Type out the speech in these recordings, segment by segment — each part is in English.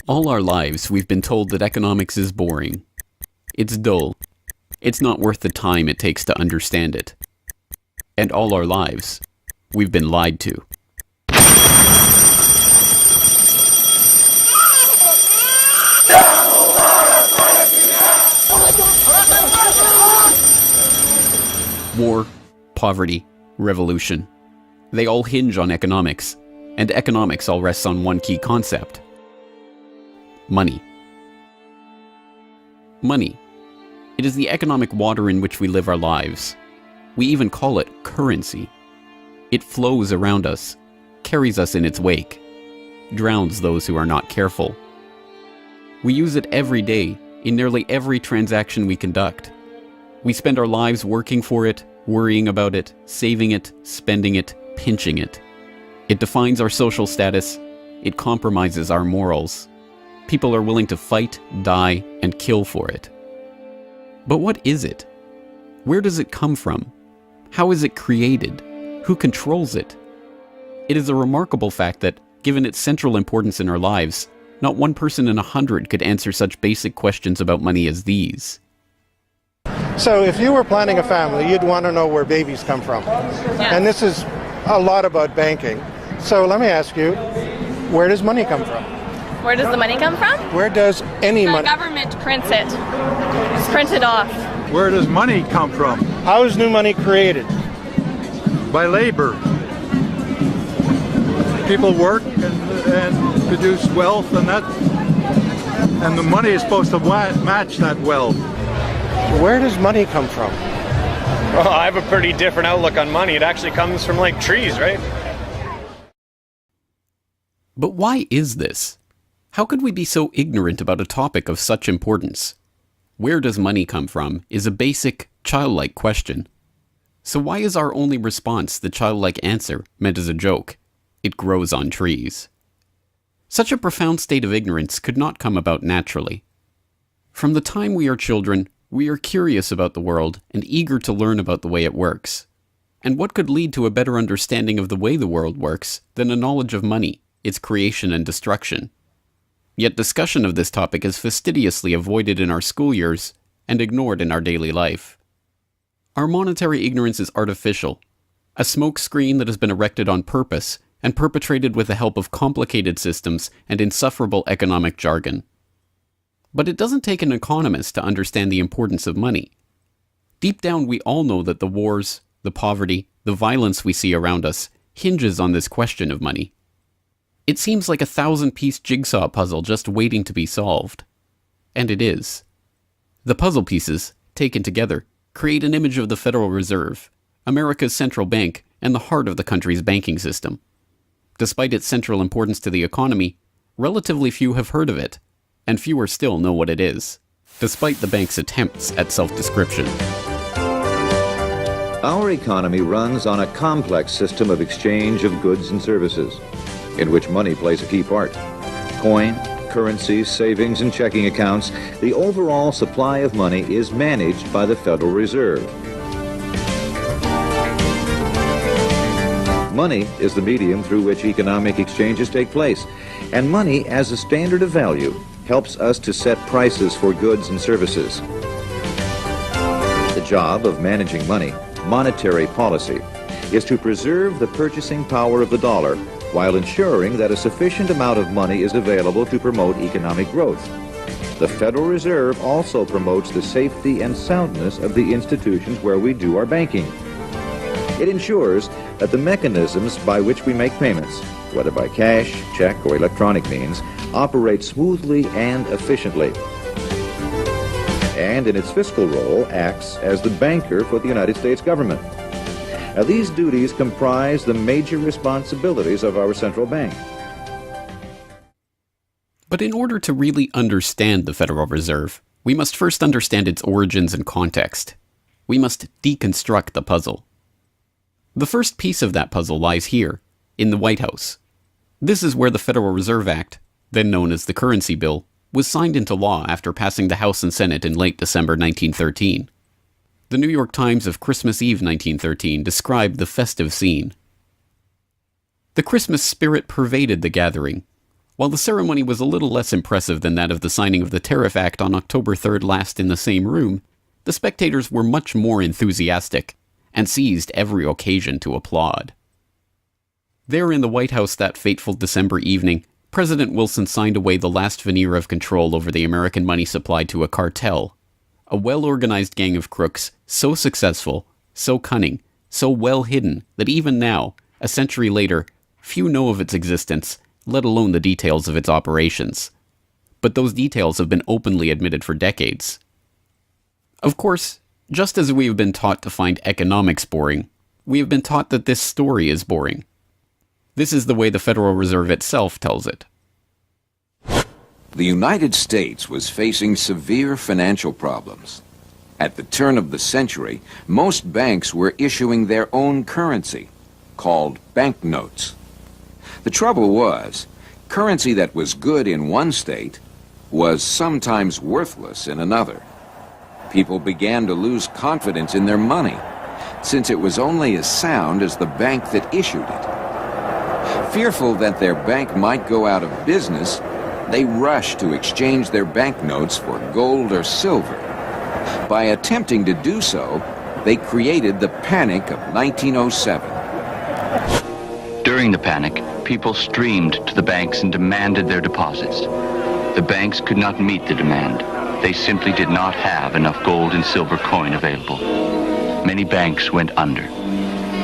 All our lives, we've been told that economics is boring. It's dull. It's not worth the time it takes to understand it. And all our lives, we've been lied to. War, poverty, revolution. They all hinge on economics, and economics all rests on one key concept. Money. Money. It is the economic water in which we live our lives. We even call it currency. It flows around us, carries us in its wake, drowns those who are not careful. We use it every day, in nearly every transaction we conduct. We spend our lives working for it, worrying about it, saving it, spending it, pinching it. It defines our social status. It compromises our morals. People are willing to fight, die, and kill for it. But what is it? Where does it come from? How is it created? Who controls it? It is a remarkable fact that, given its central importance in our lives, not one person in 100 could answer such basic questions about money as these. So if you were planning a family, you'd want to know where babies come from. Yeah. And this is a lot about banking. So let me ask you, where does money come from? Where does the money come from? Where does any The money? government prints it. It's printed off. Where does money come from? How is new money created? By labor. People work and produce wealth, and the money is supposed to match that wealth. Where does money come from? Well, I have a pretty different outlook on money. It actually comes from like trees, right? But why is this? How could we be so ignorant about a topic of such importance? Where does money come from is a basic, childlike question. So why is our only response the childlike answer meant as a joke? It grows on trees. Such a profound state of ignorance could not come about naturally. From the time we are children, we are curious about the world and eager to learn about the way it works. And what could lead to a better understanding of the way the world works than a knowledge of money, its creation and destruction? Yet discussion of this topic is fastidiously avoided in our school years and ignored in our daily life. Our monetary ignorance is artificial, a smoke screen that has been erected on purpose and perpetrated with the help of complicated systems and insufferable economic jargon. But it doesn't take an economist to understand the importance of money. Deep down, we all know that the wars, the poverty, the violence we see around us hinges on this question of money. It seems like a 1,000-piece jigsaw puzzle just waiting to be solved. And it is. The puzzle pieces, taken together, create an image of the Federal Reserve, America's central bank, and the heart of the country's banking system. Despite its central importance to the economy, relatively few have heard of it, and fewer still know what it is, despite the bank's attempts at self-description. Our economy runs on a complex system of exchange of goods and services, in which money plays a key part. Coin, currency, savings, and checking accounts, the overall supply of money is managed by the Federal Reserve. Money is the medium through which economic exchanges take place, and money as a standard of value helps us to set prices for goods and services. The job of managing money, monetary policy, is to preserve the purchasing power of the dollar while ensuring that a sufficient amount of money is available to promote economic growth. The Federal Reserve also promotes the safety and soundness of the institutions where we do our banking. It ensures that the mechanisms by which we make payments, whether by cash, check, or electronic means, operate smoothly and efficiently. And in its fiscal role, acts as the banker for the United States government. Now, these duties comprise the major responsibilities of our central bank. But in order to really understand the Federal Reserve, we must first understand its origins and context. We must deconstruct the puzzle. The first piece of that puzzle lies here, in the White House. This is where the Federal Reserve Act, then known as the Currency Bill, was signed into law after passing the House and Senate in late December 1913. The New York Times of Christmas Eve 1913 described the festive scene. The Christmas spirit pervaded the gathering. While the ceremony was a little less impressive than that of the signing of the Tariff Act on October 3rd last in the same room, the spectators were much more enthusiastic and seized every occasion to applaud. There in the White House that fateful December evening, President Wilson signed away the last veneer of control over the American money supply to a cartel, a well-organized gang of crooks so successful, so cunning, so well hidden that even now, a century later, few know of its existence, let alone the details of its operations. But those details have been openly admitted for decades. Of course, just as we have been taught to find economics boring, we have been taught that this story is boring. This is the way the Federal Reserve itself tells it. The United States was facing severe financial problems. At the turn of the century, most banks were issuing their own currency, called banknotes. The trouble was, currency that was good in one state was sometimes worthless in another. People began to lose confidence in their money, since it was only as sound as the bank that issued it. Fearful that their bank might go out of business, they rushed to exchange their banknotes for gold or silver. By attempting to do so, they created the Panic of 1907. During the panic, people streamed to the banks and demanded their deposits. The banks could not meet the demand. They simply did not have enough gold and silver coin available. Many banks went under.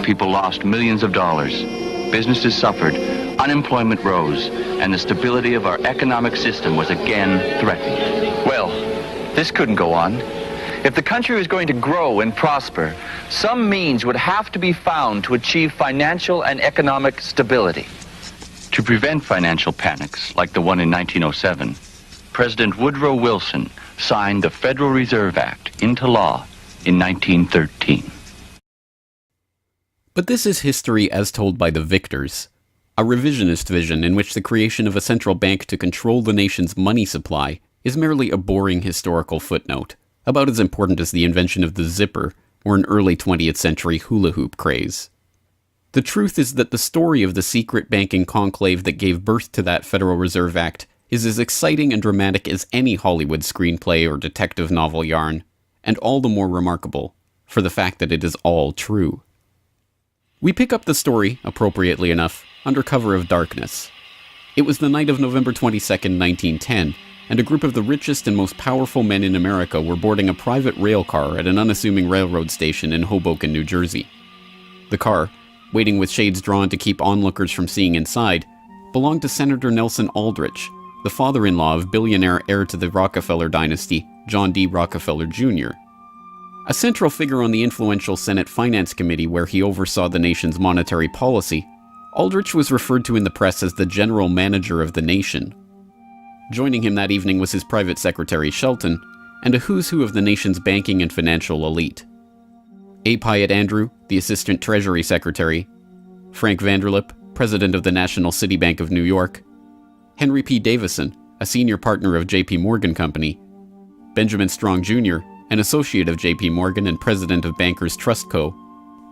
People lost millions of dollars. Businesses suffered, unemployment rose, and the stability of our economic system was again threatened. Well, this couldn't go on. If the country was going to grow and prosper, some means would have to be found to achieve financial and economic stability. To prevent financial panics like the one in 1907, President Woodrow Wilson signed the Federal Reserve Act into law in 1913. But this is history as told by the victors, a revisionist vision in which the creation of a central bank to control the nation's money supply is merely a boring historical footnote, about as important as the invention of the zipper or an early 20th century hula hoop craze. The truth is that the story of the secret banking conclave that gave birth to that Federal Reserve Act is as exciting and dramatic as any Hollywood screenplay or detective novel yarn, and all the more remarkable for the fact that it is all true. We pick up the story, appropriately enough, under cover of darkness. It was the night of November 22nd, 1910, and a group of the richest and most powerful men in America were boarding a private rail car at an unassuming railroad station in Hoboken, New Jersey. The car, waiting with shades drawn to keep onlookers from seeing inside, belonged to Senator Nelson Aldrich, the father-in-law of billionaire heir to the Rockefeller dynasty, John D. Rockefeller Jr. A central figure on the influential Senate Finance Committee where he oversaw the nation's monetary policy, Aldrich was referred to in the press as the general manager of the nation. Joining him that evening was his private secretary Shelton, and a who's who of the nation's banking and financial elite. A. Pyatt Andrew, the assistant treasury secretary, Frank Vanderlip, president of the National City Bank of New York, Henry P. Davison, a senior partner of J.P. Morgan Company, Benjamin Strong Jr., an associate of J.P. Morgan and president of Bankers Trust Co.,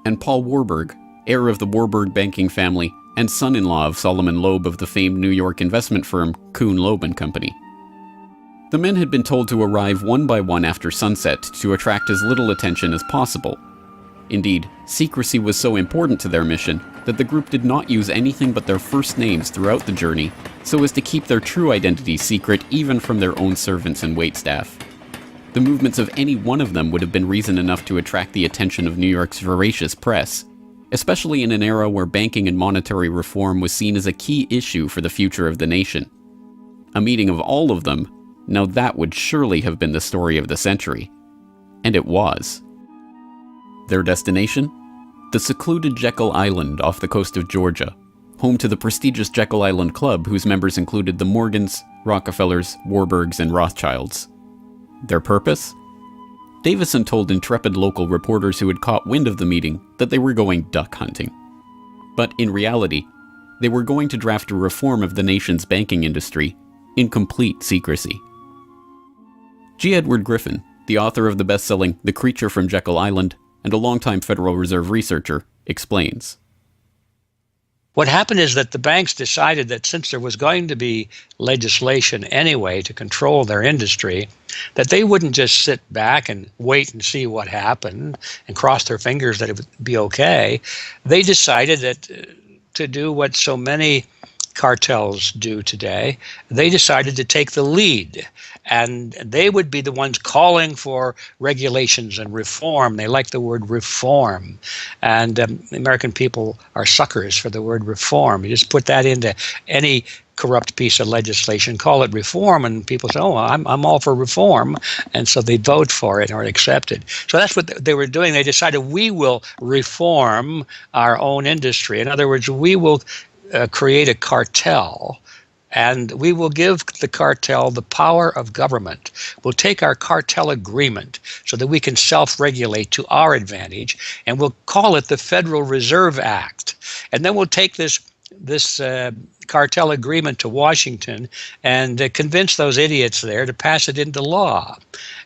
and Paul Warburg, heir of the Warburg banking family and son-in-law of Solomon Loeb of the famed New York investment firm Kuhn, Loeb and Company. The men had been told to arrive one by one after sunset to attract as little attention as possible. Indeed, secrecy was so important to their mission that the group did not use anything but their first names throughout the journey, so as to keep their true identity secret even from their own servants and waitstaff. The movements of any one of them would have been reason enough to attract the attention of New York's voracious press, especially in an era where banking and monetary reform was seen as a key issue for the future of the nation. A meeting of all of them, now that would surely have been the story of the century. And it was. Their destination? The secluded Jekyll Island off the coast of Georgia, home to the prestigious Jekyll Island Club whose members included the Morgans, Rockefellers, Warburgs, and Rothschilds. Their purpose? Davison told intrepid local reporters who had caught wind of the meeting that they were going duck hunting. But in reality, they were going to draft a reform of the nation's banking industry in complete secrecy. G. Edward Griffin, the author of the best-selling The Creature from Jekyll Island and a longtime Federal Reserve researcher, explains. What happened is that the banks decided that since there was going to be legislation anyway to control their industry, that they wouldn't just sit back and wait and see what happened and cross their fingers that it would be okay. They decided that to do what so many cartels do today, they decided to take the lead, and they would be the ones calling for regulations and reform. They like the word reform, and the American people are suckers for the word reform. You just put that into any corrupt piece of legislation, call it reform, and people say, oh, I'm all for reform, and so they vote for it or accept it. So that's what they were doing. They decided, we will reform our own industry. In other words, we will create a cartel, and we will give the cartel the power of government. We'll take our cartel agreement so that we can self-regulate to our advantage, and we'll call it the Federal Reserve Act. And then we'll take this cartel agreement to Washington and convince those idiots there to pass it into law.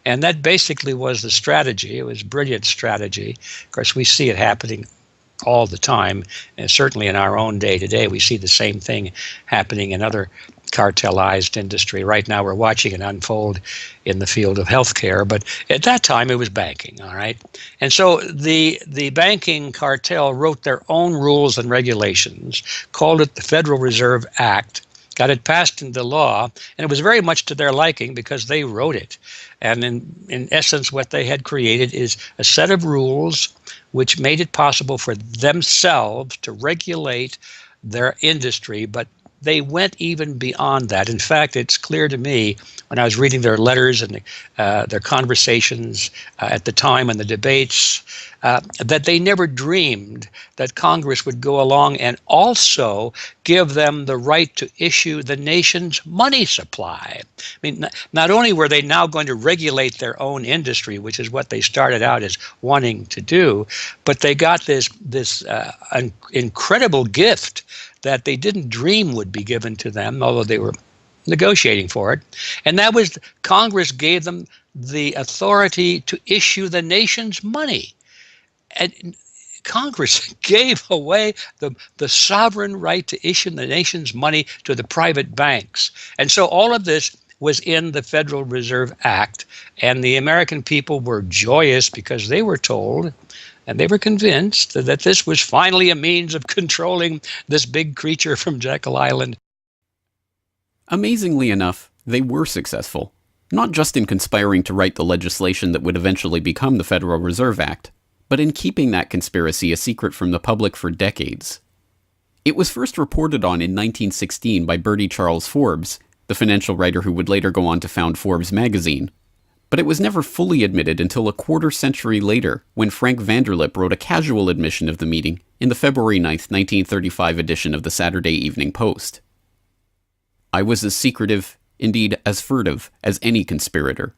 And that basically was the strategy. It was a brilliant strategy. Of course, we see it happening all the time, and certainly in our own day today, we see the same thing happening in other cartelized industry. Right now, we're watching it unfold in the field of healthcare, but at that time, it was banking, all right? And so the banking cartel wrote their own rules and regulations, called it the Federal Reserve Act, got it passed into law, and it was very much to their liking because they wrote it. And in essence, what they had created is a set of rules which made it possible for themselves to regulate their industry, but they went even beyond that. In fact, it's clear to me when I was reading their letters and their conversations at the time and the debates that they never dreamed that Congress would go along and also give them the right to issue the nation's money supply. I mean, not only were they now going to regulate their own industry, which is what they started out as wanting to do, but they got this incredible gift that they didn't dream would be given to them, although they were negotiating for it. And that was Congress gave them the authority to issue the nation's money. And Congress gave away the sovereign right to issue the nation's money to the private banks. And so all of this was in the Federal Reserve Act, and the American people were joyous because they were told and they were convinced that this was finally a means of controlling this big creature from Jekyll Island. Amazingly enough, they were successful, not just in conspiring to write the legislation that would eventually become the Federal Reserve Act, but in keeping that conspiracy a secret from the public for decades. It was first reported on in 1916 by Bertie Charles Forbes, the financial writer who would later go on to found Forbes magazine. But it was never fully admitted until a quarter century later, when Frank Vanderlip wrote a casual admission of the meeting in the February 9th, 1935 edition of the Saturday Evening Post. I was as secretive, indeed as furtive, as any conspirator.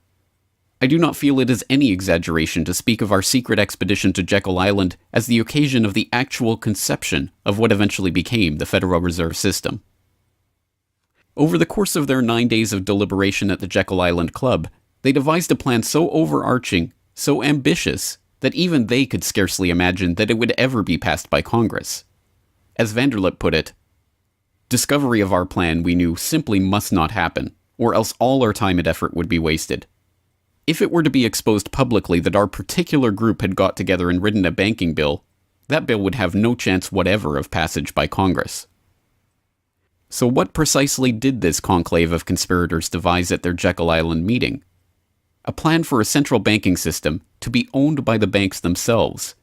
I do not feel it is any exaggeration to speak of our secret expedition to Jekyll Island as the occasion of the actual conception of what eventually became the Federal Reserve System. Over the course of their 9 days of deliberation at the Jekyll Island Club, they devised a plan so overarching, so ambitious, that even they could scarcely imagine that it would ever be passed by Congress. As Vanderlip put it, discovery of our plan we knew simply must not happen, or else all our time and effort would be wasted. If it were to be exposed publicly that our particular group had got together and written a banking bill, that bill would have no chance whatever of passage by Congress. So what precisely did this conclave of conspirators devise at their Jekyll Island meeting? A plan for a central banking system to be owned by the banks themselves,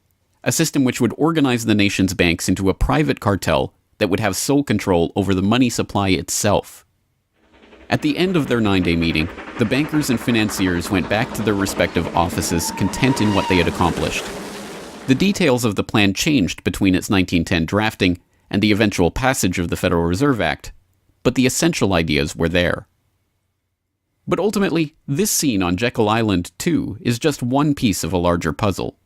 a system which would organize the nation's banks into a private cartel that would have sole control over the money supply itself. At the end of their 9-day meeting, the bankers and financiers went back to their respective offices content in what they had accomplished. The details of the plan changed between its 1910 drafting and the eventual passage of the Federal Reserve Act, but the essential ideas were there. But ultimately, this scene on Jekyll Island, too, is just one piece of a larger puzzle.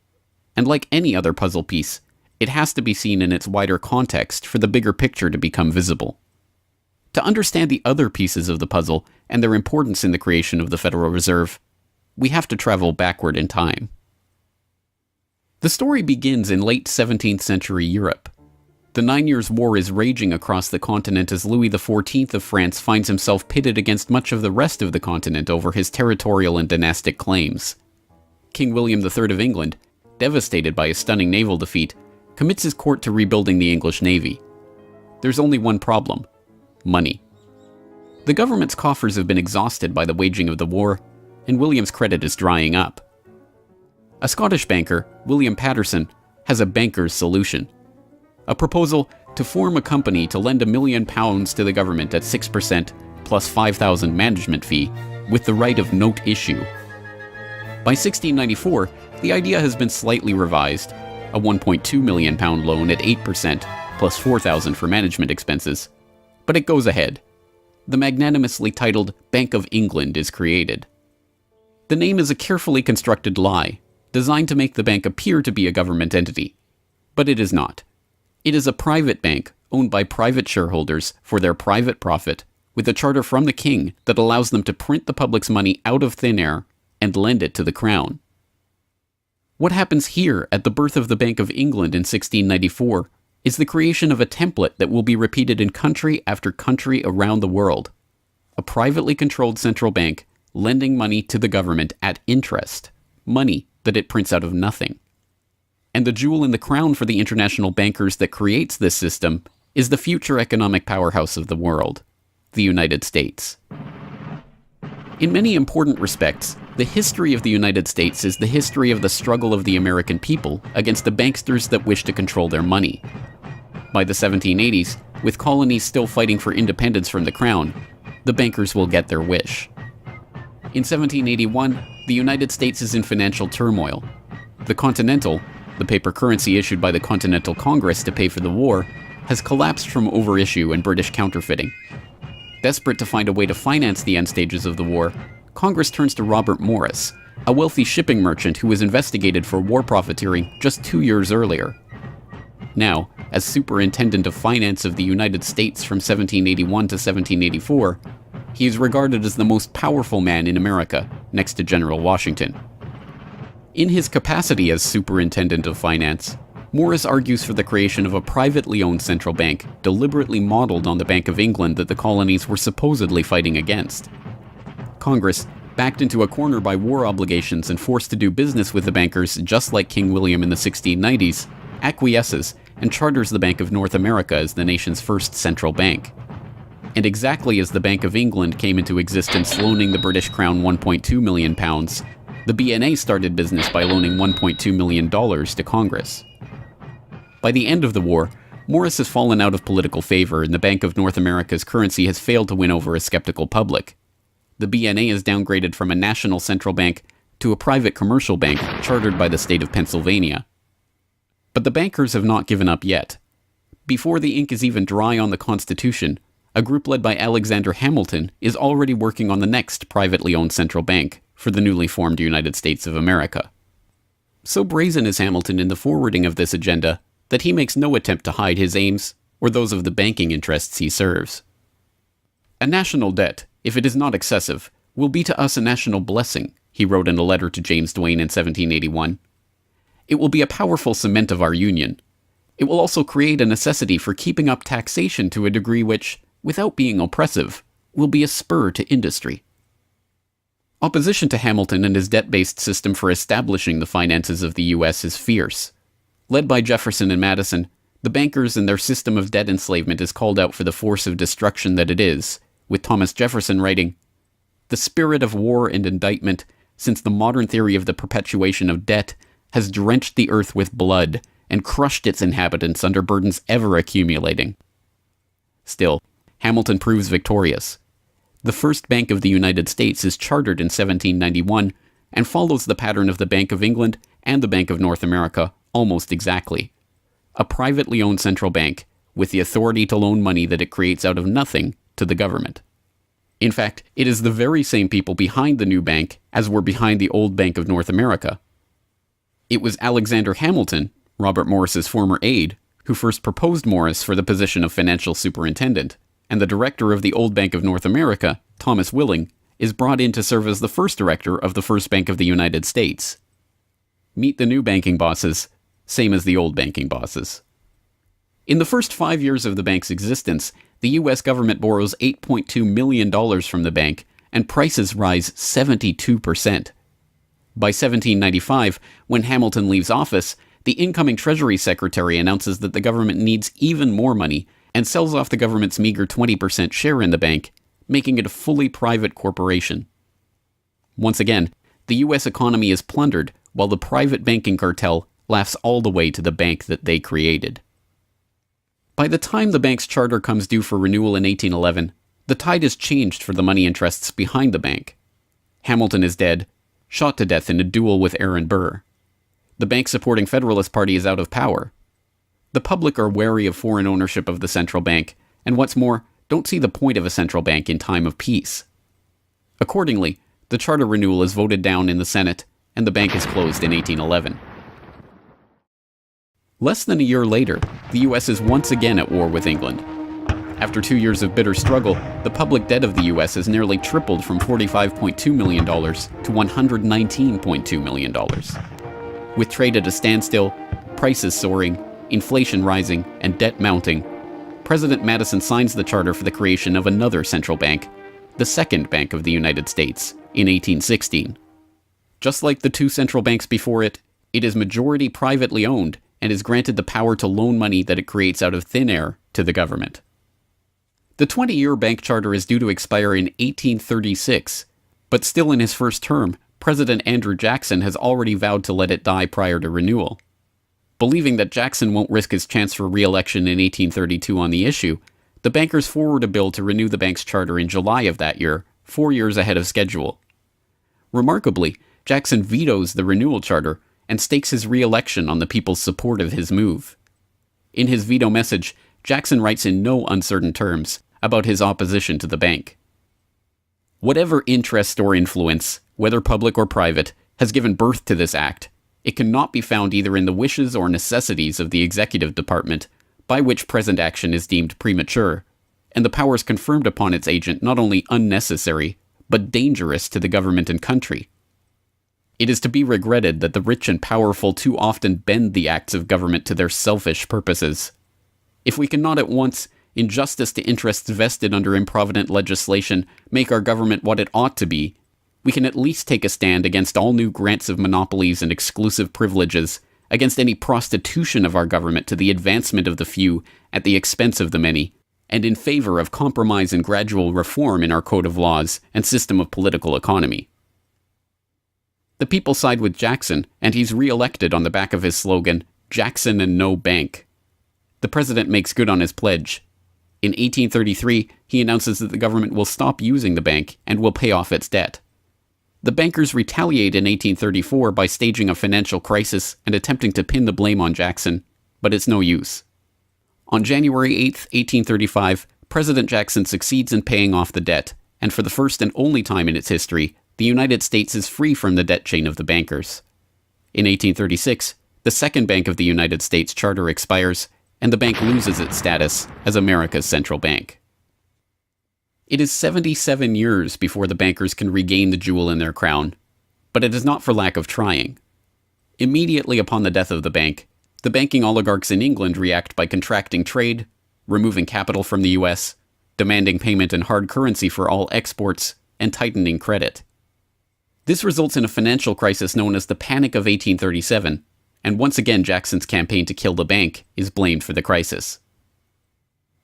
And like any other puzzle piece, it has to be seen in its wider context for the bigger picture to become visible. To understand the other pieces of the puzzle and their importance in the creation of the Federal Reserve, we have to travel backward in time. The story begins in late 17th century Europe. The 9 Years' War is raging across the continent as Louis XIV of France finds himself pitted against much of the rest of the continent over his territorial and dynastic claims. King William III of England, devastated by a stunning naval defeat, commits his court to rebuilding the English navy. There's only one problem: money. The government's coffers have been exhausted by the waging of the war, and William's credit is drying up. A Scottish banker, William Peterson, has a banker's solution. A proposal to form a company to lend £1 million to the government at 6% plus £5,000 management fee, with the right of note issue. By 1694, the idea has been slightly revised, a £1.2 million loan at 8% plus £4,000 for management expenses. But it goes ahead. The magnanimously titled Bank of England is created. The name is a carefully constructed lie, designed to make the bank appear to be a government entity. But it is not. It is a private bank owned by private shareholders for their private profit, with a charter from the king that allows them to print the public's money out of thin air and lend it to the crown. What happens here at the birth of the Bank of England in 1694 is the creation of a template that will be repeated in country after country around the world. A privately controlled central bank lending money to the government at interest, money that it prints out of nothing. And the jewel in the crown for the international bankers that creates this system is the future economic powerhouse of the world, the United States. In many important respects, the history of the United States is the history of the struggle of the American people against the banksters that wish to control their money. By the 1780s, with colonies still fighting for independence from the crown, the bankers will get their wish. In 1781, the United States is in financial turmoil. The Continental, the paper currency issued by the Continental Congress to pay for the war, has collapsed from overissue and British counterfeiting. Desperate to find a way to finance the end stages of the war, Congress turns to Robert Morris, a wealthy shipping merchant who was investigated for war profiteering just 2 years earlier. Now, as Superintendent of Finance of the United States from 1781 to 1784, he is regarded as the most powerful man in America, next to General Washington. In his capacity as Superintendent of Finance, Morris argues for the creation of a privately owned central bank deliberately modeled on the Bank of England that the colonies were supposedly fighting against. Congress, backed into a corner by war obligations and forced to do business with the bankers just like King William in the 1690s, acquiesces and charters the Bank of North America as the nation's first central bank. And exactly as the Bank of England came into existence loaning the British Crown £1.2 million, the BNA started business by loaning $1.2 million to Congress. By the end of the war, Morris has fallen out of political favor and the Bank of North America's currency has failed to win over a skeptical public. The BNA is downgraded from a national central bank to a private commercial bank chartered by the state of Pennsylvania. But the bankers have not given up yet. Before the ink is even dry on the Constitution, a group led by Alexander Hamilton is already working on the next privately owned central bank for the newly formed United States of America. So brazen is Hamilton in the forwarding of this agenda that he makes no attempt to hide his aims or those of the banking interests he serves. A national debt, if it is not excessive, will be to us a national blessing, he wrote in a letter to James Duane in 1781. It will be a powerful cement of our union. It will also create a necessity for keeping up taxation to a degree which, without being oppressive, will be a spur to industry. Opposition to Hamilton and his debt-based system for establishing the finances of the U.S. is fierce. Led by Jefferson and Madison, the bankers and their system of debt enslavement is called out for the force of destruction that it is, with Thomas Jefferson writing, "The spirit of war and indictment, since the modern theory of the perpetuation of debt, has drenched the earth with blood and crushed its inhabitants under burdens ever accumulating." Still, Hamilton proves victorious. The first Bank of the United States is chartered in 1791 and follows the pattern of the Bank of England and the Bank of North America almost exactly. A privately owned central bank with the authority to loan money that it creates out of nothing to the government. In fact, it is the very same people behind the new bank as were behind the old Bank of North America. It was Alexander Hamilton, Robert Morris's former aide, who first proposed Morris for the position of financial superintendent, and the director of the old Bank of North America, Thomas Willing, is brought in to serve as the first director of the first Bank of the United States. Meet the new banking bosses, same as the old banking bosses. In the first 5 years of the bank's existence, the U.S. government borrows $8.2 million from the bank, and prices rise 72%. By 1795, when Hamilton leaves office, the incoming Treasury Secretary announces that the government needs even more money and sells off the government's meager 20% share in the bank, making it a fully private corporation. Once again, the U.S. economy is plundered while the private banking cartel laughs all the way to the bank that they created. By the time the bank's charter comes due for renewal in 1811, the tide has changed for the money interests behind the bank. Hamilton is dead, shot to death in a duel with Aaron Burr. The bank-supporting Federalist Party is out of power. The public are wary of foreign ownership of the central bank, and what's more, don't see the point of a central bank in time of peace. Accordingly, the charter renewal is voted down in the Senate, and the bank is closed in 1811. Less than a year later, the US is once again at war with England. After 2 years of bitter struggle, the public debt of the US has nearly tripled from $45.2 million to $119.2 million. With trade at a standstill, prices soaring, inflation rising, and debt mounting, President Madison signs the charter for the creation of another central bank, the Second Bank of the United States, in 1816. Just like the two central banks before it, it is majority privately owned and is granted the power to loan money that it creates out of thin air to the government. The 20-year bank charter is due to expire in 1836, but still in his first term, President Andrew Jackson has already vowed to let it die prior to renewal. Believing that Jackson won't risk his chance for re-election in 1832 on the issue, the bankers forward a bill to renew the bank's charter in July of that year, 4 years ahead of schedule. Remarkably, Jackson vetoes the renewal charter and stakes his re-election on the people's support of his move. In his veto message, Jackson writes in no uncertain terms about his opposition to the bank. Whatever interest or influence, whether public or private, has given birth to this act, it cannot be found either in the wishes or necessities of the executive department, by which present action is deemed premature, and the powers conferred upon its agent not only unnecessary, but dangerous to the government and country. It is to be regretted that the rich and powerful too often bend the acts of government to their selfish purposes. If we cannot at once, in justice to interests vested under improvident legislation, make our government what it ought to be, we can at least take a stand against all new grants of monopolies and exclusive privileges, against any prostitution of our government to the advancement of the few at the expense of the many, and in favor of compromise and gradual reform in our code of laws and system of political economy. The people side with Jackson, and he's re-elected on the back of his slogan, "Jackson and no bank." The president makes good on his pledge. In 1833, he announces that the government will stop using the bank and will pay off its debt. The bankers retaliate in 1834 by staging a financial crisis and attempting to pin the blame on Jackson, but it's no use. On January 8, 1835, President Jackson succeeds in paying off the debt, and for the first and only time in its history, the United States is free from the debt chain of the bankers. In 1836, the Second Bank of the United States charter expires, and the bank loses its status as America's central bank. It is 77 years before the bankers can regain the jewel in their crown, but it is not for lack of trying. Immediately upon the death of the bank, the banking oligarchs in England react by contracting trade, removing capital from the US, demanding payment in hard currency for all exports, and tightening credit. This results in a financial crisis known as the Panic of 1837, and once again Jackson's campaign to kill the bank is blamed for the crisis.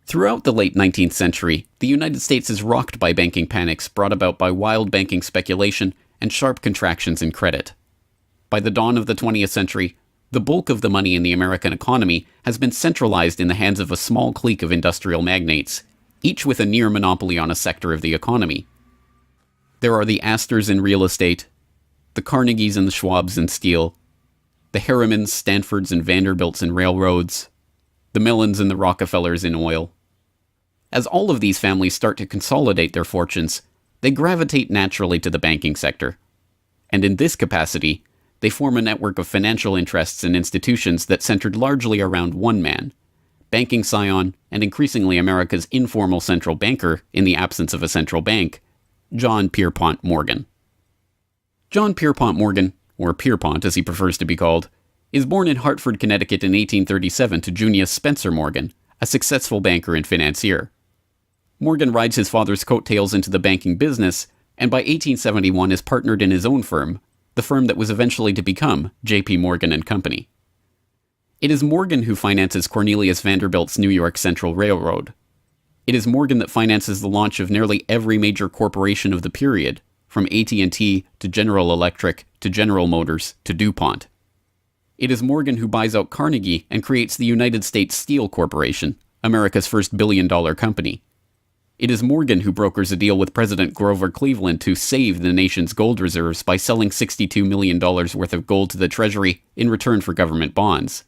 Throughout the late 19th century, the United States is rocked by banking panics brought about by wild banking speculation and sharp contractions in credit. By the dawn of the 20th century, the bulk of the money in the American economy has been centralized in the hands of a small clique of industrial magnates, each with a near monopoly on a sector of the economy. There are the Astors in real estate, the Carnegies and the Schwabs in steel, the Harrimans, Stanfords, and Vanderbilts in railroads, the Mellons and the Rockefellers in oil. As all of these families start to consolidate their fortunes, they gravitate naturally to the banking sector. And in this capacity, they form a network of financial interests and institutions that centered largely around one man, banking scion and increasingly America's informal central banker in the absence of a central bank, John Pierpont Morgan. John Pierpont Morgan, or Pierpont as he prefers to be called, is born in Hartford, Connecticut in 1837 to Junius Spencer Morgan, a successful banker and financier. Morgan rides his father's coattails into the banking business, and by 1871 is partnered in his own firm, the firm that was eventually to become J.P. Morgan and Company. It is Morgan who finances Cornelius Vanderbilt's New York Central Railroad. It is Morgan that finances the launch of nearly every major corporation of the period, from AT&T to General Electric to General Motors to DuPont. It is Morgan who buys out Carnegie and creates the United States Steel Corporation, America's first billion-dollar company. It is Morgan who brokers a deal with President Grover Cleveland to save the nation's gold reserves by selling $62 million worth of gold to the Treasury in return for government bonds.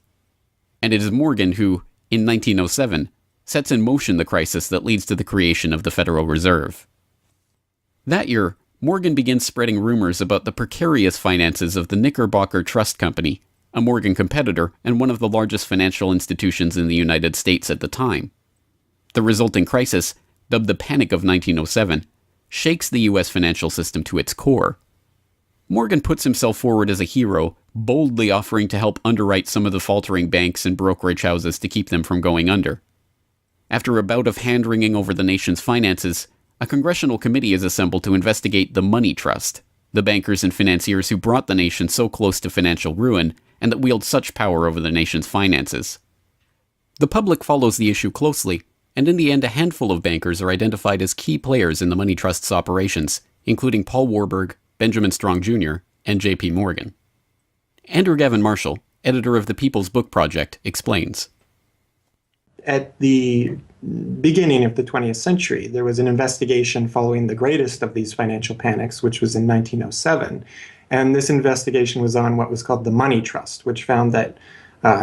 And it is Morgan who, in 1907, sets in motion the crisis that leads to the creation of the Federal Reserve. That year, Morgan begins spreading rumors about the precarious finances of the Knickerbocker Trust Company, a Morgan competitor and one of the largest financial institutions in the United States at the time. The resulting crisis, dubbed the Panic of 1907, shakes the U.S. financial system to its core. Morgan puts himself forward as a hero, boldly offering to help underwrite some of the faltering banks and brokerage houses to keep them from going under. After a bout of hand-wringing over the nation's finances, a congressional committee is assembled to investigate the Money Trust, the bankers and financiers who brought the nation so close to financial ruin and that wield such power over the nation's finances. The public follows the issue closely, and in the end a handful of bankers are identified as key players in the Money Trust's operations, including Paul Warburg, Benjamin Strong Jr., and J.P. Morgan. Andrew Gavin Marshall, editor of the People's Book Project, explains. At the beginning of the 20th century, there was an investigation following the greatest of these financial panics, which was in 1907. And this investigation was on what was called the Money Trust, which found that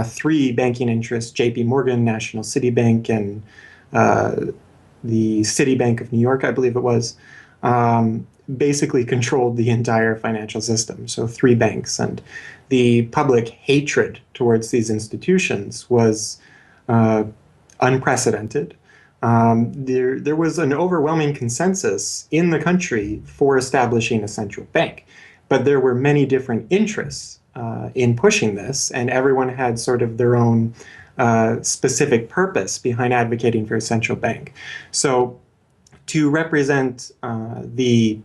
three banking interests, J.P. Morgan, National City Bank, and the Citibank of New York, I believe it was, basically controlled the entire financial system. So three banks. And the public hatred towards these institutions was unprecedented. There was an overwhelming consensus in the country for establishing a central bank. But there were many different interests in pushing this, and everyone had sort of their own specific purpose behind advocating for a central bank. So to represent the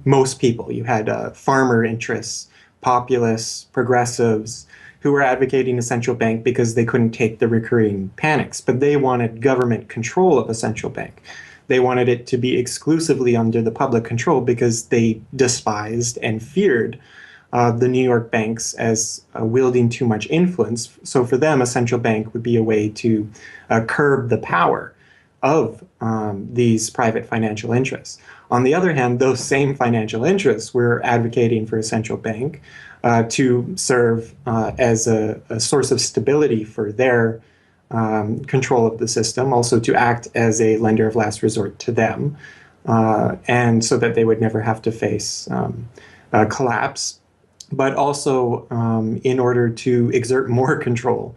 most people, you had farmer interests, populists, progressives, who were advocating a central bank because they couldn't take the recurring panics, but they wanted government control of a central bank. They wanted it to be exclusively under the public control because they despised and feared the New York banks as wielding too much influence. So for them, a central bank would be a way to curb the power of these private financial interests. On the other hand, those same financial interests were advocating for a central bank to serve as a source of stability for their control of the system, also to act as a lender of last resort to them, and so that they would never have to face collapse, but also in order to exert more control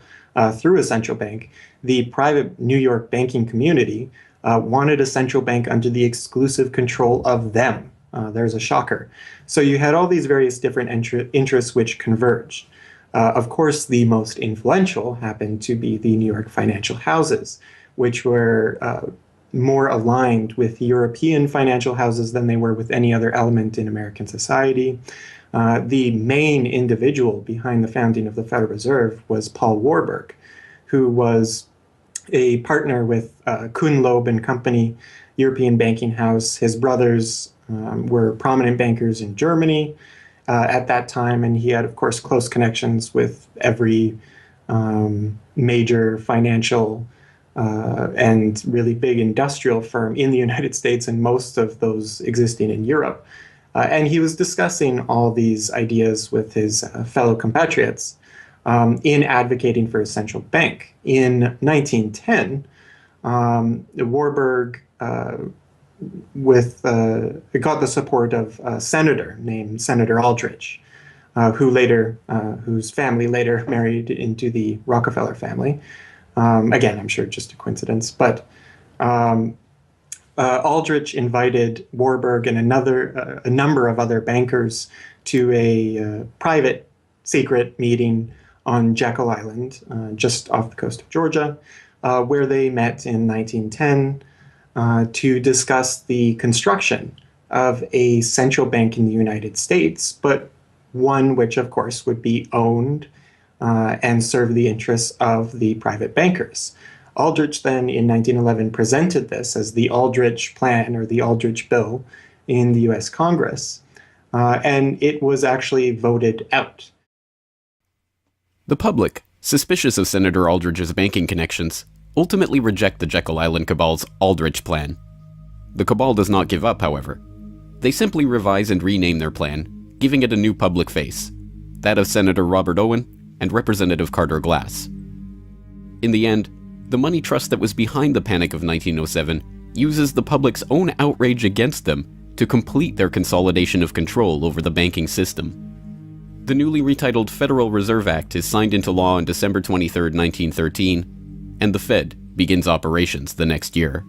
through a central bank. The private New York banking community wanted a central bank under the exclusive control of them. There's a shocker. So you had all these various different interests which converged. Of course, the most influential happened to be the New York financial houses, which were more aligned with European financial houses than they were with any other element in American society. The main individual behind the founding of the Federal Reserve was Paul Warburg, who was a partner with Kuhn, Loeb and Company, European banking house. His brothers were prominent bankers in Germany at that time, and he had, of course, close connections with every major financial and really big industrial firm in the United States, and most of those existing in Europe. And he was discussing all these ideas with his fellow compatriots in advocating for a central bank. In 1910, Warburg got the support of a senator named Senator Aldrich, whose family later married into the Rockefeller family. Again, I'm sure just a coincidence, but Aldrich invited Warburg and a number of other bankers to a private, secret meeting on Jekyll Island, just off the coast of Georgia, where they met in 1910 to discuss the construction of a central bank in the United States, but one which, of course, would be owned and serve the interests of the private bankers. Aldrich then, in 1911, presented this as the Aldrich Plan or the Aldrich Bill in the U.S. Congress, and it was actually voted out. The public, suspicious of Senator Aldrich's banking connections, ultimately reject the Jekyll Island Cabal's Aldrich Plan. The cabal does not give up, however. They simply revise and rename their plan, giving it a new public face, that of Senator Robert Owen and Representative Carter Glass. In the end, the money trust that was behind the Panic of 1907 uses the public's own outrage against them to complete their consolidation of control over the banking system. The newly retitled Federal Reserve Act is signed into law on December 23, 1913, and the Fed begins operations the next year.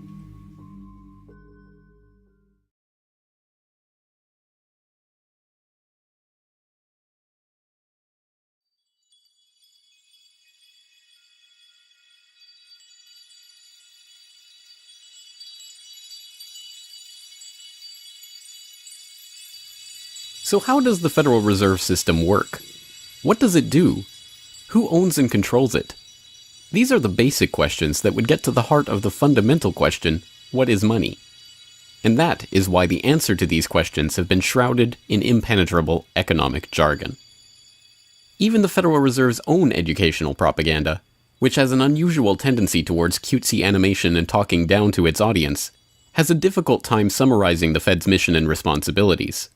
So how does the Federal Reserve System work? What does it do? Who owns and controls it? These are the basic questions that would get to the heart of the fundamental question, what is money? And that is why the answer to these questions have been shrouded in impenetrable economic jargon. Even the Federal Reserve's own educational propaganda, which has an unusual tendency towards cutesy animation and talking down to its audience, has a difficult time summarizing the Fed's mission and responsibilities.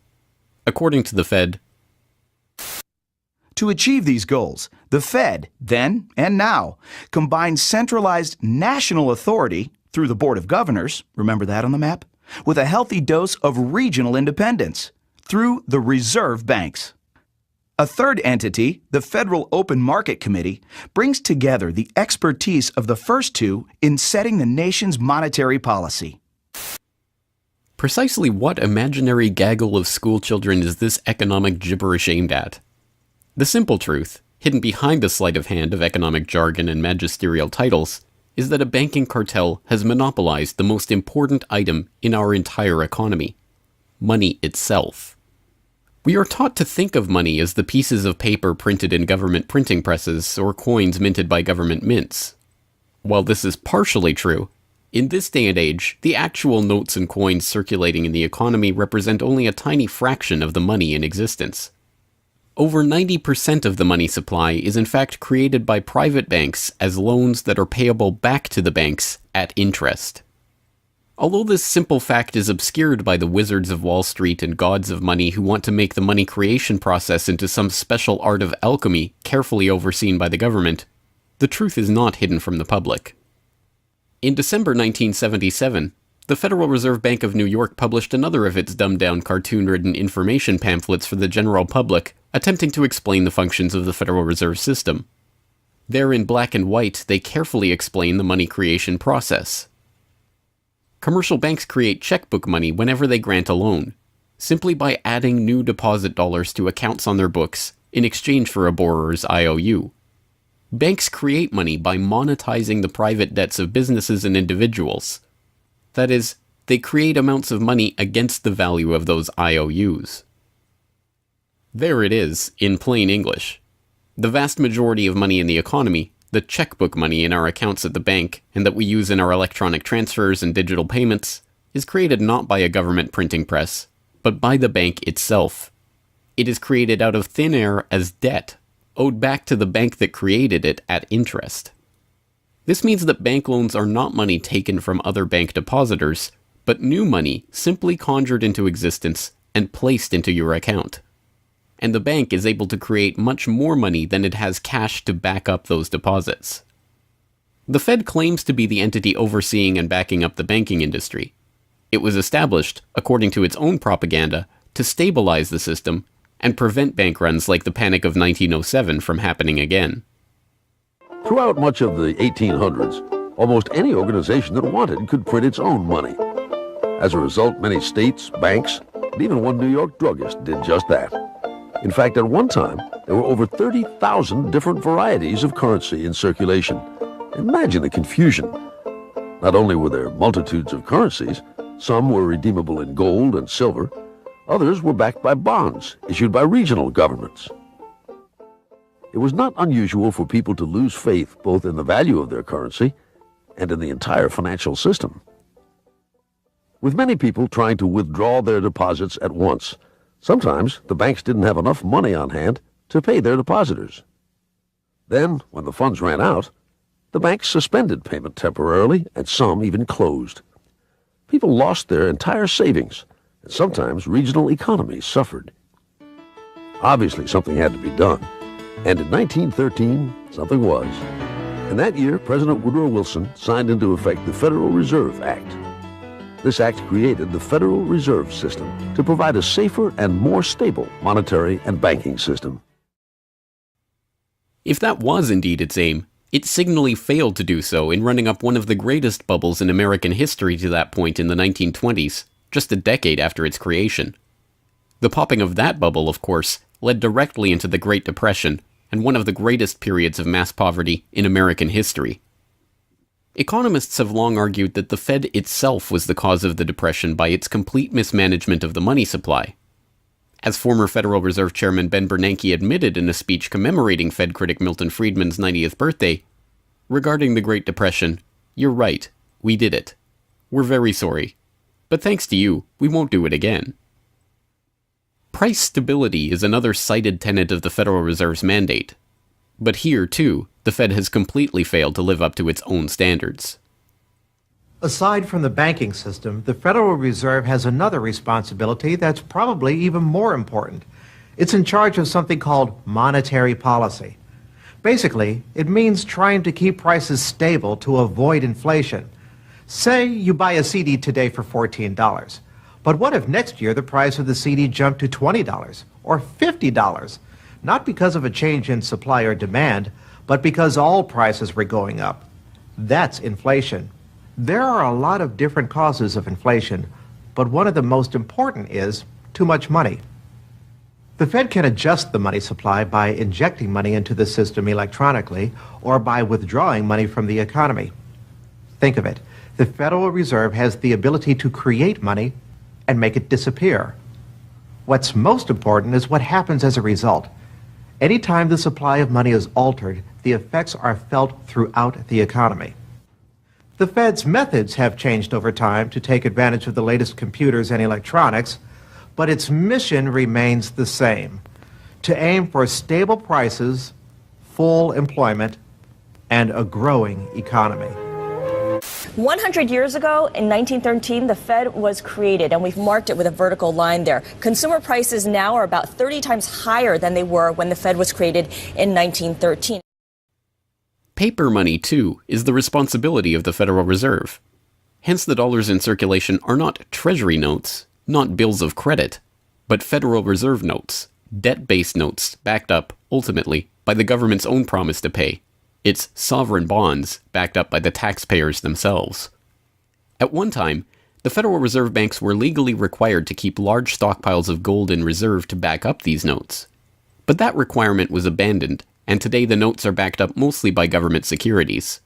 According to the Fed, to achieve these goals, the Fed, then and now, combines centralized national authority through the Board of Governors, remember that on the map, with a healthy dose of regional independence through the reserve banks. A third entity, the Federal Open Market Committee, brings together the expertise of the first two in setting the nation's monetary policy. Precisely what imaginary gaggle of schoolchildren is this economic gibberish aimed at? The simple truth, hidden behind the sleight of hand of economic jargon and magisterial titles, is that a banking cartel has monopolized the most important item in our entire economy: money itself. We are taught to think of money as the pieces of paper printed in government printing presses or coins minted by government mints. While this is partially true, in this day and age, the actual notes and coins circulating in the economy represent only a tiny fraction of the money in existence. Over 90% of the money supply is in fact created by private banks as loans that are payable back to the banks at interest. Although this simple fact is obscured by the wizards of Wall Street and gods of money who want to make the money creation process into some special art of alchemy carefully overseen by the government, the truth is not hidden from the public. In December 1977, the Federal Reserve Bank of New York published another of its dumbed-down cartoon-ridden information pamphlets for the general public, attempting to explain the functions of the Federal Reserve System. There in black and white, they carefully explain the money creation process. Commercial banks create checkbook money whenever they grant a loan, simply by adding new deposit dollars to accounts on their books in exchange for a borrower's IOU. Banks create money by monetizing the private debts of businesses and individuals. That is, they create amounts of money against the value of those IOUs. There it is, in plain English. The vast majority of money in the economy, the checkbook money in our accounts at the bank and that we use in our electronic transfers and digital payments, is created not by a government printing press, but by the bank itself. It is created out of thin air as debt, owed back to the bank that created it at interest. This means that bank loans are not money taken from other bank depositors, but new money simply conjured into existence and placed into your account. And the bank is able to create much more money than it has cash to back up those deposits. The Fed claims to be the entity overseeing and backing up the banking industry. It was established, according to its own propaganda, to stabilize the system and prevent bank runs like the Panic of 1907 from happening again. Throughout much of the 1800s, almost any organization that wanted could print its own money. As a result, many states, banks, and even one New York druggist did just that. In fact, at one time, there were over 30,000 different varieties of currency in circulation. Imagine the confusion. Not only were there multitudes of currencies, some were redeemable in gold and silver, others were backed by bonds issued by regional governments. It was not unusual for people to lose faith both in the value of their currency and in the entire financial system. With many people trying to withdraw their deposits at once, sometimes the banks didn't have enough money on hand to pay their depositors. Then, when the funds ran out, the banks suspended payment temporarily, and some even closed. People lost their entire savings, and sometimes regional economies suffered. Obviously, something had to be done, and in 1913, something was. In that year, President Woodrow Wilson signed into effect the Federal Reserve Act. This act created the Federal Reserve System to provide a safer and more stable monetary and banking system. If that was indeed its aim, it signally failed to do so in running up one of the greatest bubbles in American history to that point in the 1920s, just a decade after its creation. The popping of that bubble, of course, led directly into the Great Depression and one of the greatest periods of mass poverty in American history. Economists have long argued that the Fed itself was the cause of the Depression by its complete mismanagement of the money supply. As former Federal Reserve Chairman Ben Bernanke admitted in a speech commemorating Fed critic Milton Friedman's 90th birthday, regarding the Great Depression, "You're right, we did it. We're very sorry. But thanks to you, we won't do it again." Price stability is another cited tenet of the Federal Reserve's mandate. But here, too, the Fed has completely failed to live up to its own standards. Aside from the banking system, the Federal Reserve has another responsibility that's probably even more important. It's in charge of something called monetary policy. Basically, it means trying to keep prices stable to avoid inflation. Say you buy a CD today for $14. But what if next year the price of the CD jumped to $20 or $50? Not because of a change in supply or demand, but because all prices were going up. That's inflation. There are a lot of different causes of inflation, but one of the most important is too much money. The Fed can adjust the money supply by injecting money into the system electronically or by withdrawing money from the economy. Think of it. The Federal Reserve has the ability to create money and make it disappear. What's most important is what happens as a result. Anytime the supply of money is altered, the effects are felt throughout the economy. The Fed's methods have changed over time to take advantage of the latest computers and electronics, but its mission remains the same: to aim for stable prices, full employment, and a growing economy. 100 years ago, in 1913, the Fed was created, and we've marked it with a vertical line there. Consumer prices now are about 30 times higher than they were when the Fed was created in 1913. Paper money, too, is the responsibility of the Federal Reserve. Hence the dollars in circulation are not treasury notes, not bills of credit, but Federal Reserve notes, debt-based notes backed up, ultimately, by the government's own promise to pay. It's sovereign bonds backed up by the taxpayers themselves. At one time, the Federal Reserve banks were legally required to keep large stockpiles of gold in reserve to back up these notes. But that requirement was abandoned, and today the notes are backed up mostly by government securities.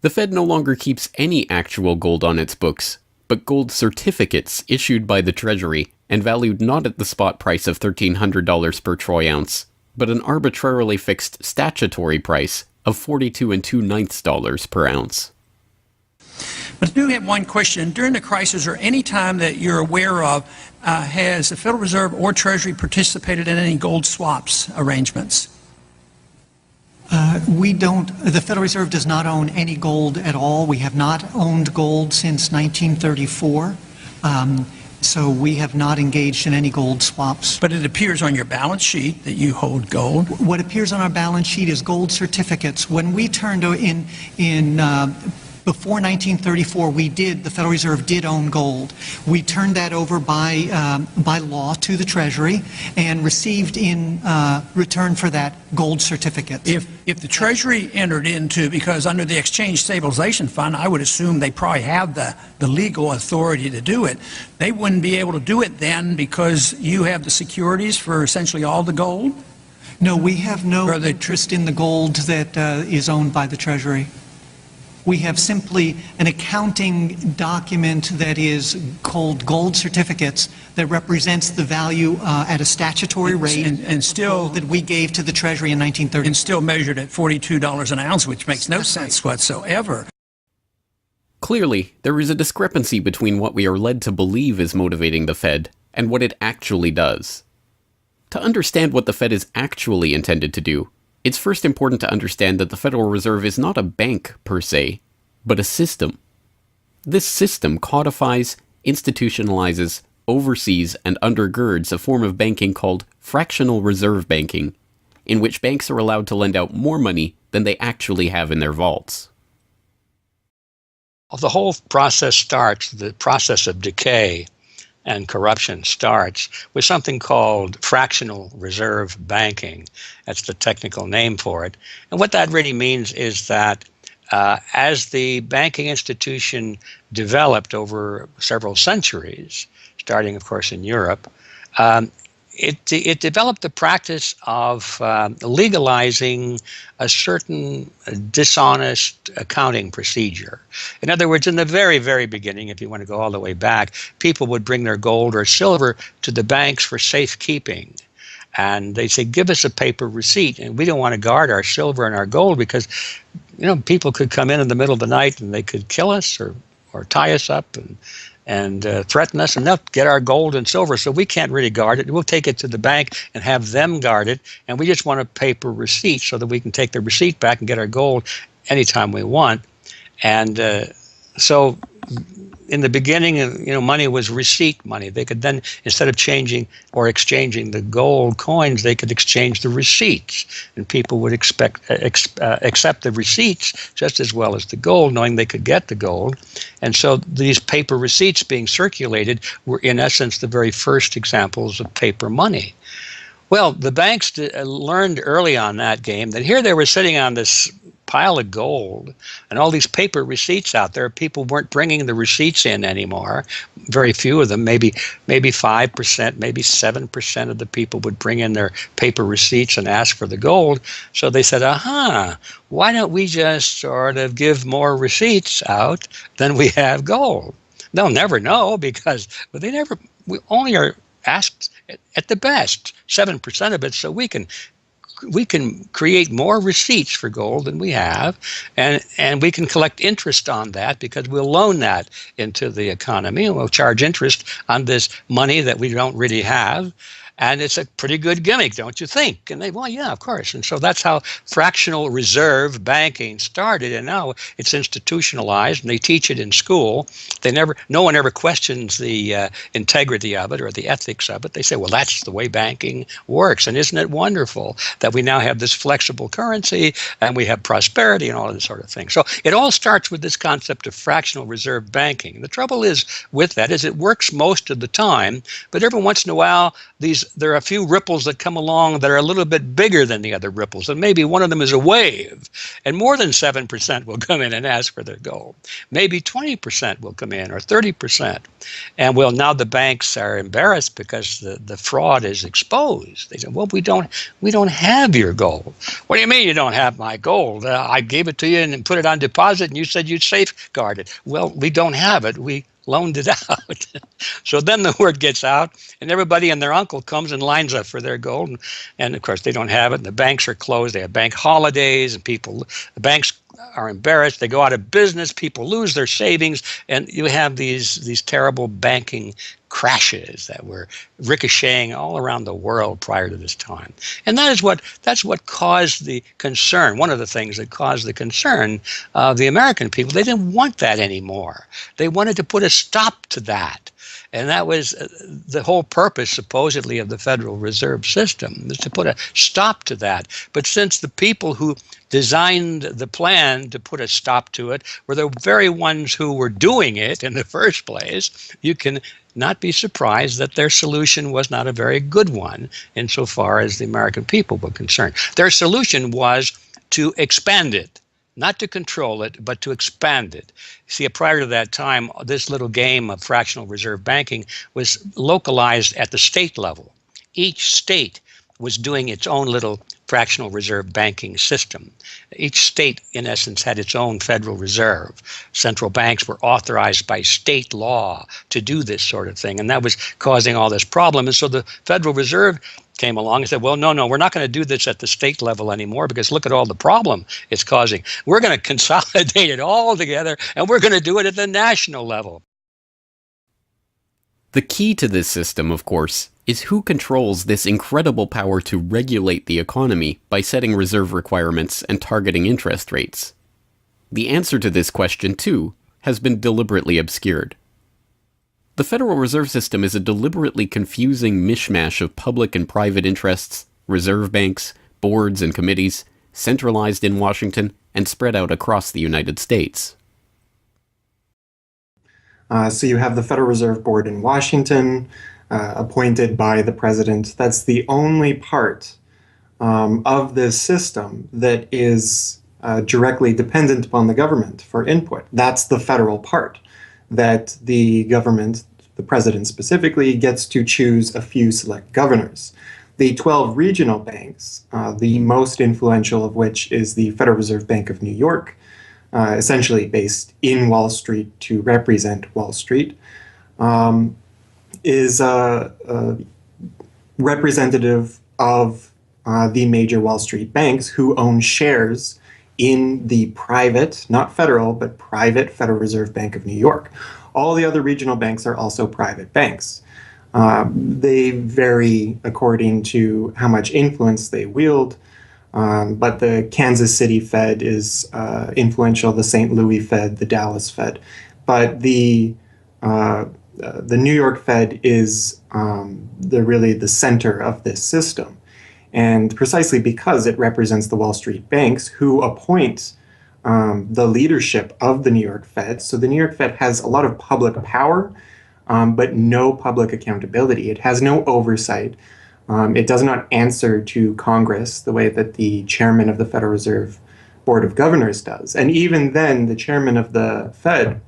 The Fed no longer keeps any actual gold on its books, but gold certificates issued by the Treasury and valued not at the spot price of $1,300 per troy ounce, but an arbitrarily fixed statutory price of $42 2/9 per ounce. But I do have one question. During the crisis, or any time that you're aware of, has the Federal Reserve or Treasury participated in any gold swaps arrangements? We don't. The Federal Reserve does not own any gold at all. We have not owned gold since 1934. So we have not engaged in any gold swaps. But it appears on your balance sheet that you hold gold. What appears on our balance sheet is gold certificates. When we turned in Before 1934, the Federal Reserve did own gold. We turned that over by law to the Treasury and received in return for that gold certificates. If the Treasury entered into, because under the Exchange Stabilization Fund, I would assume they probably have the legal authority to do it. They wouldn't be able to do it then because you have the securities for essentially all the gold? No, we have no interest in the gold that is owned by the Treasury. We have simply an accounting document that is called gold certificates that represents the value at a statutory rate and still that we gave to the Treasury in 1930. And still measured at $42 an ounce, which makes no sense whatsoever. Clearly, there is a discrepancy between what we are led to believe is motivating the Fed and what it actually does. To understand what the Fed is actually intended to do, it's first important to understand that the Federal Reserve is not a bank per se, but a system. This system codifies, institutionalizes, oversees, and undergirds a form of banking called fractional reserve banking, in which banks are allowed to lend out more money than they actually have in their vaults. The whole process starts, the process of decay and corruption starts with something called fractional reserve banking. That's the technical name for it. And what that really means is that as the banking institution developed over several centuries, starting, of course, in Europe, it developed the practice of legalizing a certain dishonest accounting procedure. In other words, in the very, very beginning, if you want to go all the way back, people would bring their gold or silver to the banks for safekeeping. And they say, give us a paper receipt. And we don't want to guard our silver and our gold because, people could come in the middle of the night and they could kill us or tie us up and threaten us, and they'll get our gold and silver, so we can't really guard it. We'll take it to the bank and have them guard it, and we just want a paper receipt so that we can take the receipt back and get our gold anytime we want. And so in the beginning, money was receipt money. They could then, instead of changing or exchanging the gold coins, they could exchange the receipts. And people would accept the receipts just as well as the gold, knowing they could get the gold. And so these paper receipts being circulated were, in essence, the very first examples of paper money. Well, the banks learned early on that game that here they were sitting on this pile of gold and all these paper receipts out there. People weren't bringing the receipts in anymore. Very few of them, maybe 5%, maybe 7% of the people would bring in their paper receipts and ask for the gold. So they said, why don't we just sort of give more receipts out than we have gold? They'll never know because we only are asked at the best 7% of it, so we can create more receipts for gold than we have, and we can collect interest on that because we'll loan that into the economy and we'll charge interest on this money that we don't really have. And it's a pretty good gimmick, don't you think? And well, yeah, of course. And so that's how fractional reserve banking started. And now it's institutionalized, and they teach it in school. No one ever questions the integrity of it or the ethics of it. They say, well, that's the way banking works. And isn't it wonderful that we now have this flexible currency and we have prosperity and all of this sort of thing? So it all starts with this concept of fractional reserve banking. And the trouble is with that is it works most of the time, but every once in a while, there are a few ripples that come along that are a little bit bigger than the other ripples, and maybe one of them is a wave, and more than 7% will come in and ask for their gold. Maybe 20% will come in, or 30%. And now the banks are embarrassed because the fraud is exposed. They say, well, we don't have your gold. What do you mean you don't have my gold? I gave it to you and put it on deposit, and you said you'd safeguard it. Well, we don't have it. We loaned it out. So then the word gets out, and everybody and their uncle comes and lines up for their gold. And of course, they don't have it, and the banks are closed. They have bank holidays, and the banks are embarrassed. They go out of business. People lose their savings, and you have these terrible banking crashes that were ricocheting all around the world prior to this time. And that's what caused the concern. One of the things that caused the concern of the American people, they didn't want that anymore. They wanted to put a stop to that. And that was the whole purpose, supposedly, of the Federal Reserve System, was to put a stop to that. But since the people who designed the plan to put a stop to it were the very ones who were doing it in the first place, you can not be surprised that their solution was not a very good one insofar as the American people were concerned. Their solution was to expand it. Not to control it, but to expand it. See, prior to that time, this little game of fractional reserve banking was localized at the state level. Each state was doing its own little fractional reserve banking system. Each state, in essence, had its own Federal Reserve. Central banks were authorized by state law to do this sort of thing, and that was causing all this problem. And so the Federal Reserve came along and said, well, no, we're not going to do this at the state level anymore because look at all the problem it's causing. We're going to consolidate it all together, and we're going to do it at the national level. The key to this system, of course, is who controls this incredible power to regulate the economy by setting reserve requirements and targeting interest rates. The answer to this question, too, has been deliberately obscured. The Federal Reserve System is a deliberately confusing mishmash of public and private interests, reserve banks, boards and committees, centralized in Washington and spread out across the United States. So you have the Federal Reserve Board in Washington, appointed by the president. That's the only part of this system that is directly dependent upon the government for input. That's the federal part, that the government, the president specifically, gets to choose a few select governors. The 12 regional banks, the most influential of which is the Federal Reserve Bank of New York, essentially based in Wall Street to represent Wall Street, is representative of the major Wall Street banks who own shares in the private, not federal, but private Federal Reserve Bank of New York. All the other regional banks are also private banks. They vary according to how much influence they wield, but the Kansas City Fed is influential, the St. Louis Fed, the Dallas Fed. But the New York Fed is really the center of this system. And precisely because it represents the Wall Street banks who appoint the leadership of the New York Fed. So the New York Fed has a lot of public power, but no public accountability. It has no oversight. It does not answer to Congress the way that the chairman of the Federal Reserve Board of Governors does. And even then, the chairman of the Fed,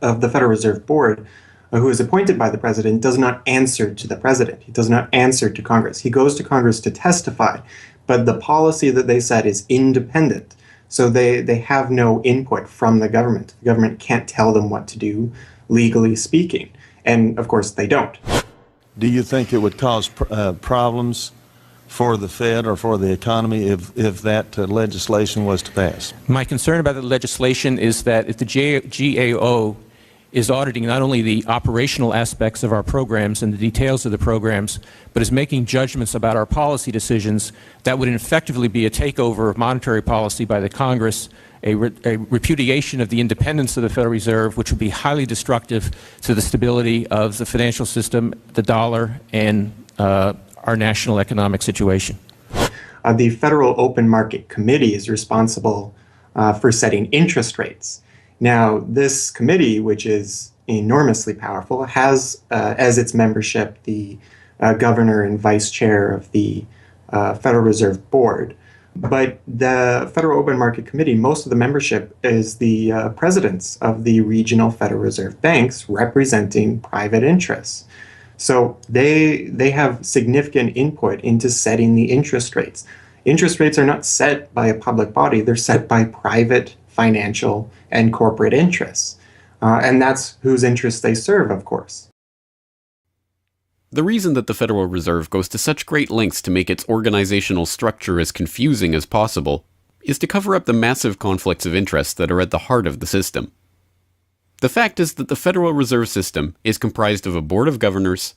of the Federal Reserve Board, who is appointed by the president, does not answer to the president. He does not answer to Congress. He goes to Congress to testify, but the policy that they set is independent. So they have no input from the government. The government can't tell them what to do, legally speaking. And of course, they don't. Do you think it would cause problems for the Fed or for the economy if that legislation was to pass? My concern about the legislation is that if the GAO is auditing not only the operational aspects of our programs and the details of the programs, but is making judgments about our policy decisions, that would effectively be a takeover of monetary policy by the Congress, a repudiation of the independence of the Federal Reserve, which would be highly destructive to the stability of the financial system, the dollar, and our national economic situation. The Federal Open Market Committee is responsible for setting interest rates. Now, this committee, which is enormously powerful, has as its membership the governor and vice chair of the Federal Reserve Board. But the Federal Open Market Committee, most of the membership is the presidents of the regional Federal Reserve banks representing private interests. So they have significant input into setting the interest rates. Interest rates are not set by a public body, they're set by private financial and corporate interests. And that's whose interests they serve, of course. The reason that the Federal Reserve goes to such great lengths to make its organizational structure as confusing as possible is to cover up the massive conflicts of interest that are at the heart of the system. The fact is that the Federal Reserve System is comprised of a Board of Governors,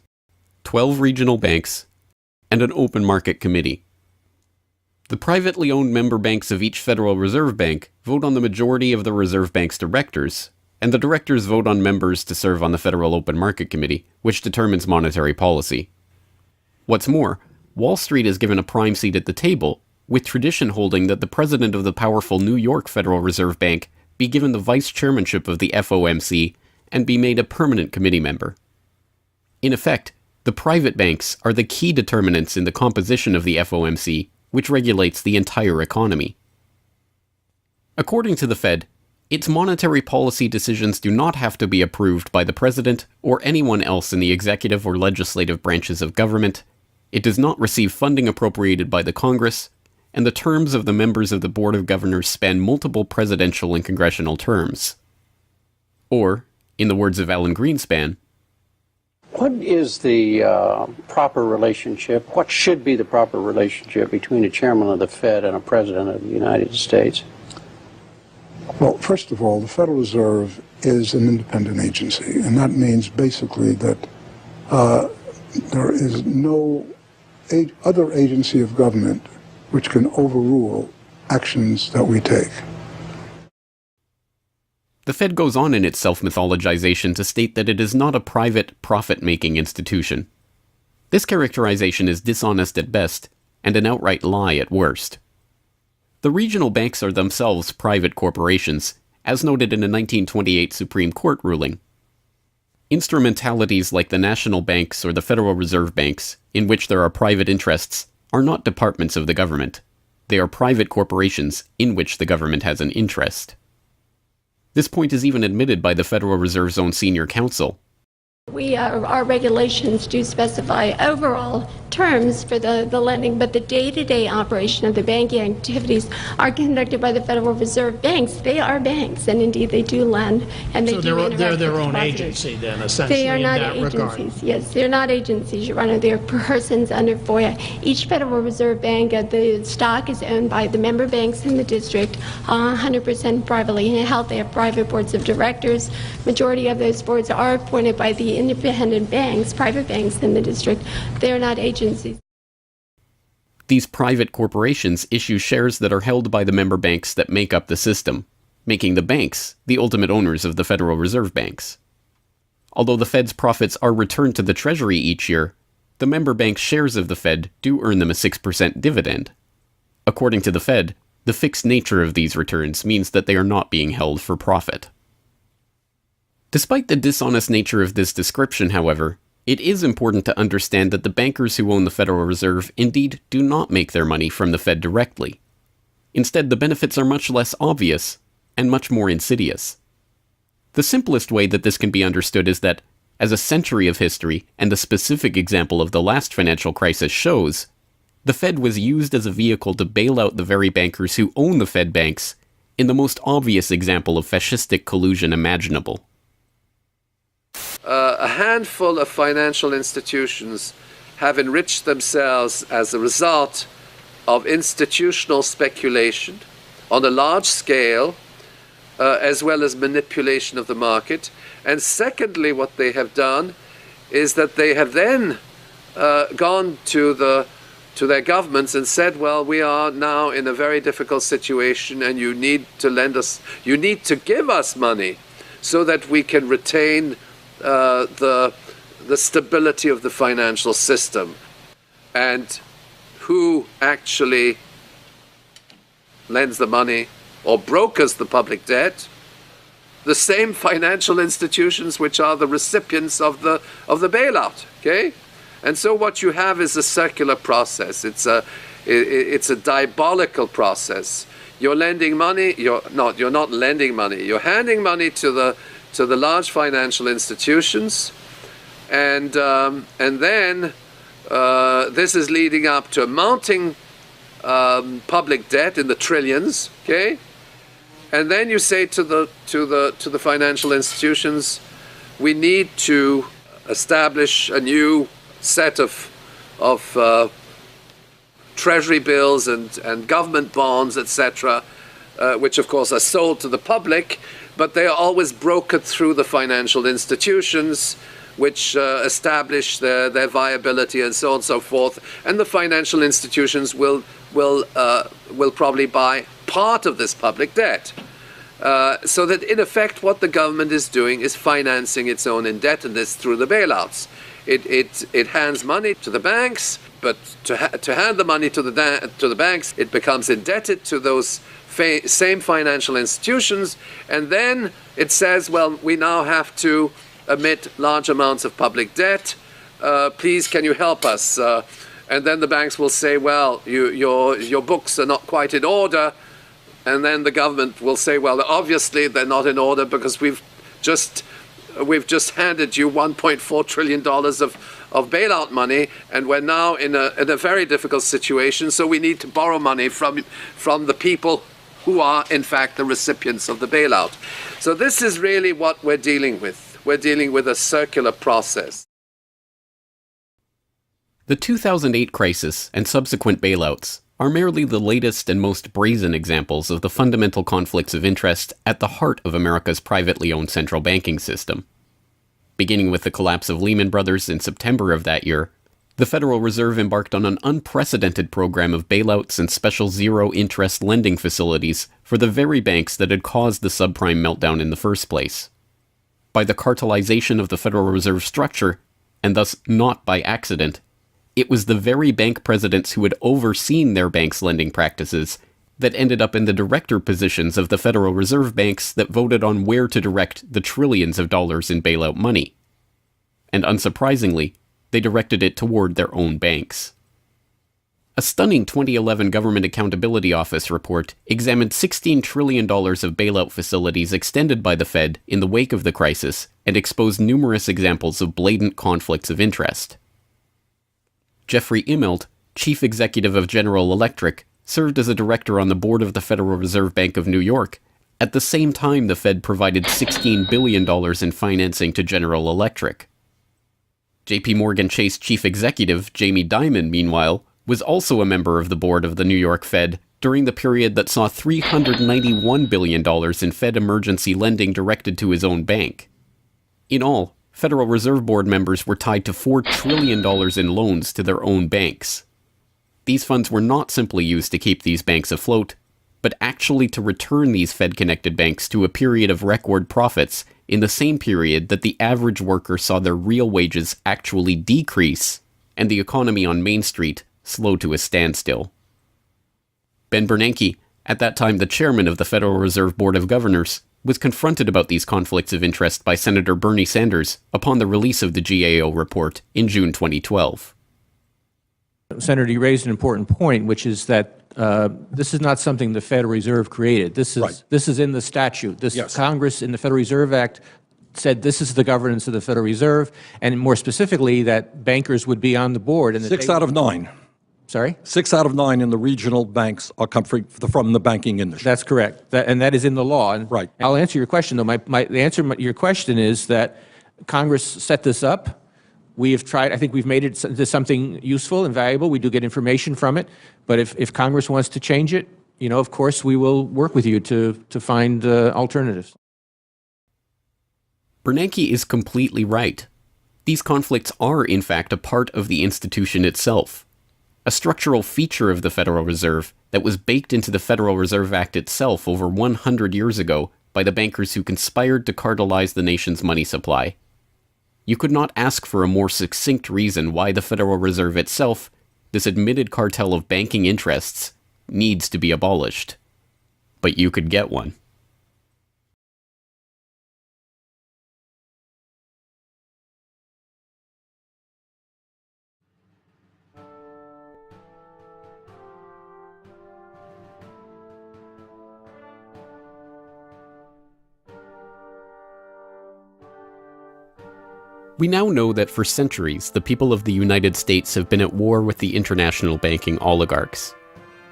12 regional banks, and an open market committee. The privately owned member banks of each Federal Reserve Bank vote on the majority of the Reserve Bank's directors, and the directors vote on members to serve on the Federal Open Market Committee, which determines monetary policy. What's more, Wall Street is given a prime seat at the table, with tradition holding that the president of the powerful New York Federal Reserve Bank be given the vice chairmanship of the FOMC and be made a permanent committee member. In effect, the private banks are the key determinants in the composition of the FOMC, which regulates the entire economy. According to the Fed, its monetary policy decisions do not have to be approved by the president or anyone else in the executive or legislative branches of government. It does not receive funding appropriated by the Congress, and the terms of the members of the Board of Governors span multiple presidential and congressional terms. Or, in the words of Alan Greenspan, what is the proper relationship, what should be the proper relationship between a chairman of the Fed and a president of the United States? Well, first of all, the Federal Reserve is an independent agency, and that means basically that there is no other agency of government which can overrule actions that we take. The Fed goes on in its self-mythologization to state that it is not a private, profit-making institution. This characterization is dishonest at best, and an outright lie at worst. The regional banks are themselves private corporations, as noted in a 1928 Supreme Court ruling. Instrumentalities like the national banks or the Federal Reserve Banks, in which there are private interests, are not departments of the government. They are private corporations in which the government has an interest. This point is even admitted by the Federal Reserve's own senior counsel. Our regulations do specify overall terms for the lending, but the day-to-day operation of the banking activities are conducted by the Federal Reserve banks. They are banks, and indeed they do lend, and they do interact they're their with own depositors. agency then, essentially, They are not in that agencies. regard. Yes, they're not agencies, Your Honor. They're persons under FOIA. Each Federal Reserve Bank, the stock is owned by the member banks in the district, 100% privately held. They have private boards of directors. Majority of those boards are appointed by the independent banks, private banks in the district. They are not agencies. These private corporations issue shares that are held by the member banks that make up the system, making the banks the ultimate owners of the Federal Reserve Banks. Although the Fed's profits are returned to the Treasury each year, the member bank shares of the Fed do earn them a 6% dividend. According to the Fed, the fixed nature of these returns means that they are not being held for profit. Despite the dishonest nature of this description, however, it is important to understand that the bankers who own the Federal Reserve indeed do not make their money from the Fed directly. Instead, the benefits are much less obvious and much more insidious. The simplest way that this can be understood is that, as a century of history and the specific example of the last financial crisis shows, the Fed was used as a vehicle to bail out the very bankers who own the Fed banks in the most obvious example of fascistic collusion imaginable. A handful of financial institutions have enriched themselves as a result of institutional speculation on a large scale, as well as manipulation of the market. And secondly, what they have done is that they have then gone to their governments and said, well, we are now in a very difficult situation and you need to lend us, you need to give us money so that we can retain the stability of the financial system. And who actually lends the money or brokers the public debt? The same financial institutions which are the recipients of the bailout. Okay, and so what you have is a circular process. It's a diabolical process. You're lending money. You're not lending money. You're handing money to the large financial institutions, and then this is leading up to a mounting public debt in the trillions. Okay, and then you say to the financial institutions, we need to establish a new set of treasury bills and government bonds, etc., which of course are sold to the public. but they are always brokered through the financial institutions, which establish their viability and so on and so forth. And the financial institutions will probably buy part of this public debt. So that in effect what the government is doing is financing its own indebtedness through the bailouts. It hands money to the banks, but to hand the money to the banks, it becomes indebted to those same financial institutions, and then it says, well, we now have to emit large amounts of public debt. Please, can you help us? And then the banks will say, well, your books are not quite in order. And then the government will say, well, obviously they're not in order because we've just handed you $1.4 trillion of bailout money, and we're now in a very difficult situation, so we need to borrow money from the people who are, in fact, the recipients of the bailout. So this is really what we're dealing with. We're dealing with a circular process. The 2008 crisis and subsequent bailouts are merely the latest and most brazen examples of the fundamental conflicts of interest at the heart of America's privately owned central banking system. Beginning with the collapse of Lehman Brothers in September of that year, the Federal Reserve embarked on an unprecedented program of bailouts and special zero-interest lending facilities for the very banks that had caused the subprime meltdown in the first place. By the cartelization of the Federal Reserve structure, and thus not by accident, it was the very bank presidents who had overseen their banks' lending practices that ended up in the director positions of the Federal Reserve banks that voted on where to direct the trillions of dollars in bailout money. And unsurprisingly, they directed it toward their own banks. A stunning 2011 Government Accountability Office report examined $16 trillion of bailout facilities extended by the Fed in the wake of the crisis and exposed numerous examples of blatant conflicts of interest. Jeffrey Immelt, chief executive of General Electric, served as a director on the board of the Federal Reserve Bank of New York. At the same time, the Fed provided $16 billion in financing to General Electric. JP Morgan Chase chief executive Jamie Dimon, meanwhile, was also a member of the board of the New York Fed during the period that saw $391 billion in Fed emergency lending directed to his own bank. In all, Federal Reserve Board members were tied to $4 trillion in loans to their own banks. These funds were not simply used to keep these banks afloat, but actually to return these Fed-connected banks to a period of record profits in the same period that the average worker saw their real wages actually decrease and the economy on Main Street slow to a standstill. Ben Bernanke, at that time the chairman of the Federal Reserve Board of Governors, was confronted about these conflicts of interest by Senator Bernie Sanders upon the release of the GAO report in June 2012. Senator, you raised an important point, which is that this is not something the Federal Reserve created. This is in the statute. Congress in the Federal Reserve Act said this is the governance of the Federal Reserve, and more specifically that bankers would be on the board. And 6 out of 9. Sorry? 6 out of 9 in the regional banks are coming from the banking industry. That's correct, and that is in the law. And right. I'll answer your question, though. The answer to your question is that Congress set this up. We have tried, I think we've made it into something useful and valuable. We do get information from it. But if Congress wants to change it, you know, of course, we will work with you to find alternatives. Bernanke is completely right. These conflicts are, in fact, a part of the institution itself. A structural feature of the Federal Reserve that was baked into the Federal Reserve Act itself over 100 years ago by the bankers who conspired to cartelize the nation's money supply. You could not ask for a more succinct reason why the Federal Reserve itself, this admitted cartel of banking interests, needs to be abolished. But you could get one. We now know that for centuries, the people of the United States have been at war with the international banking oligarchs.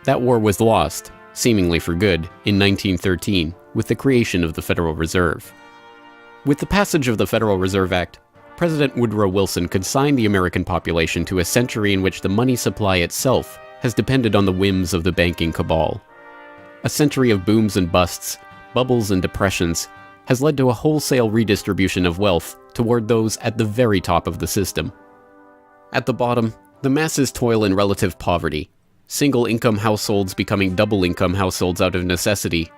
That war was lost, seemingly for good, in 1913 with the creation of the Federal Reserve. With the passage of the Federal Reserve Act, President Woodrow Wilson consigned the American population to a century in which the money supply itself has depended on the whims of the banking cabal. A century of booms and busts, bubbles and depressions, has led to a wholesale redistribution of wealth toward those at the very top of the system. At the bottom, the masses toil in relative poverty, single-income households becoming double-income households out of necessity,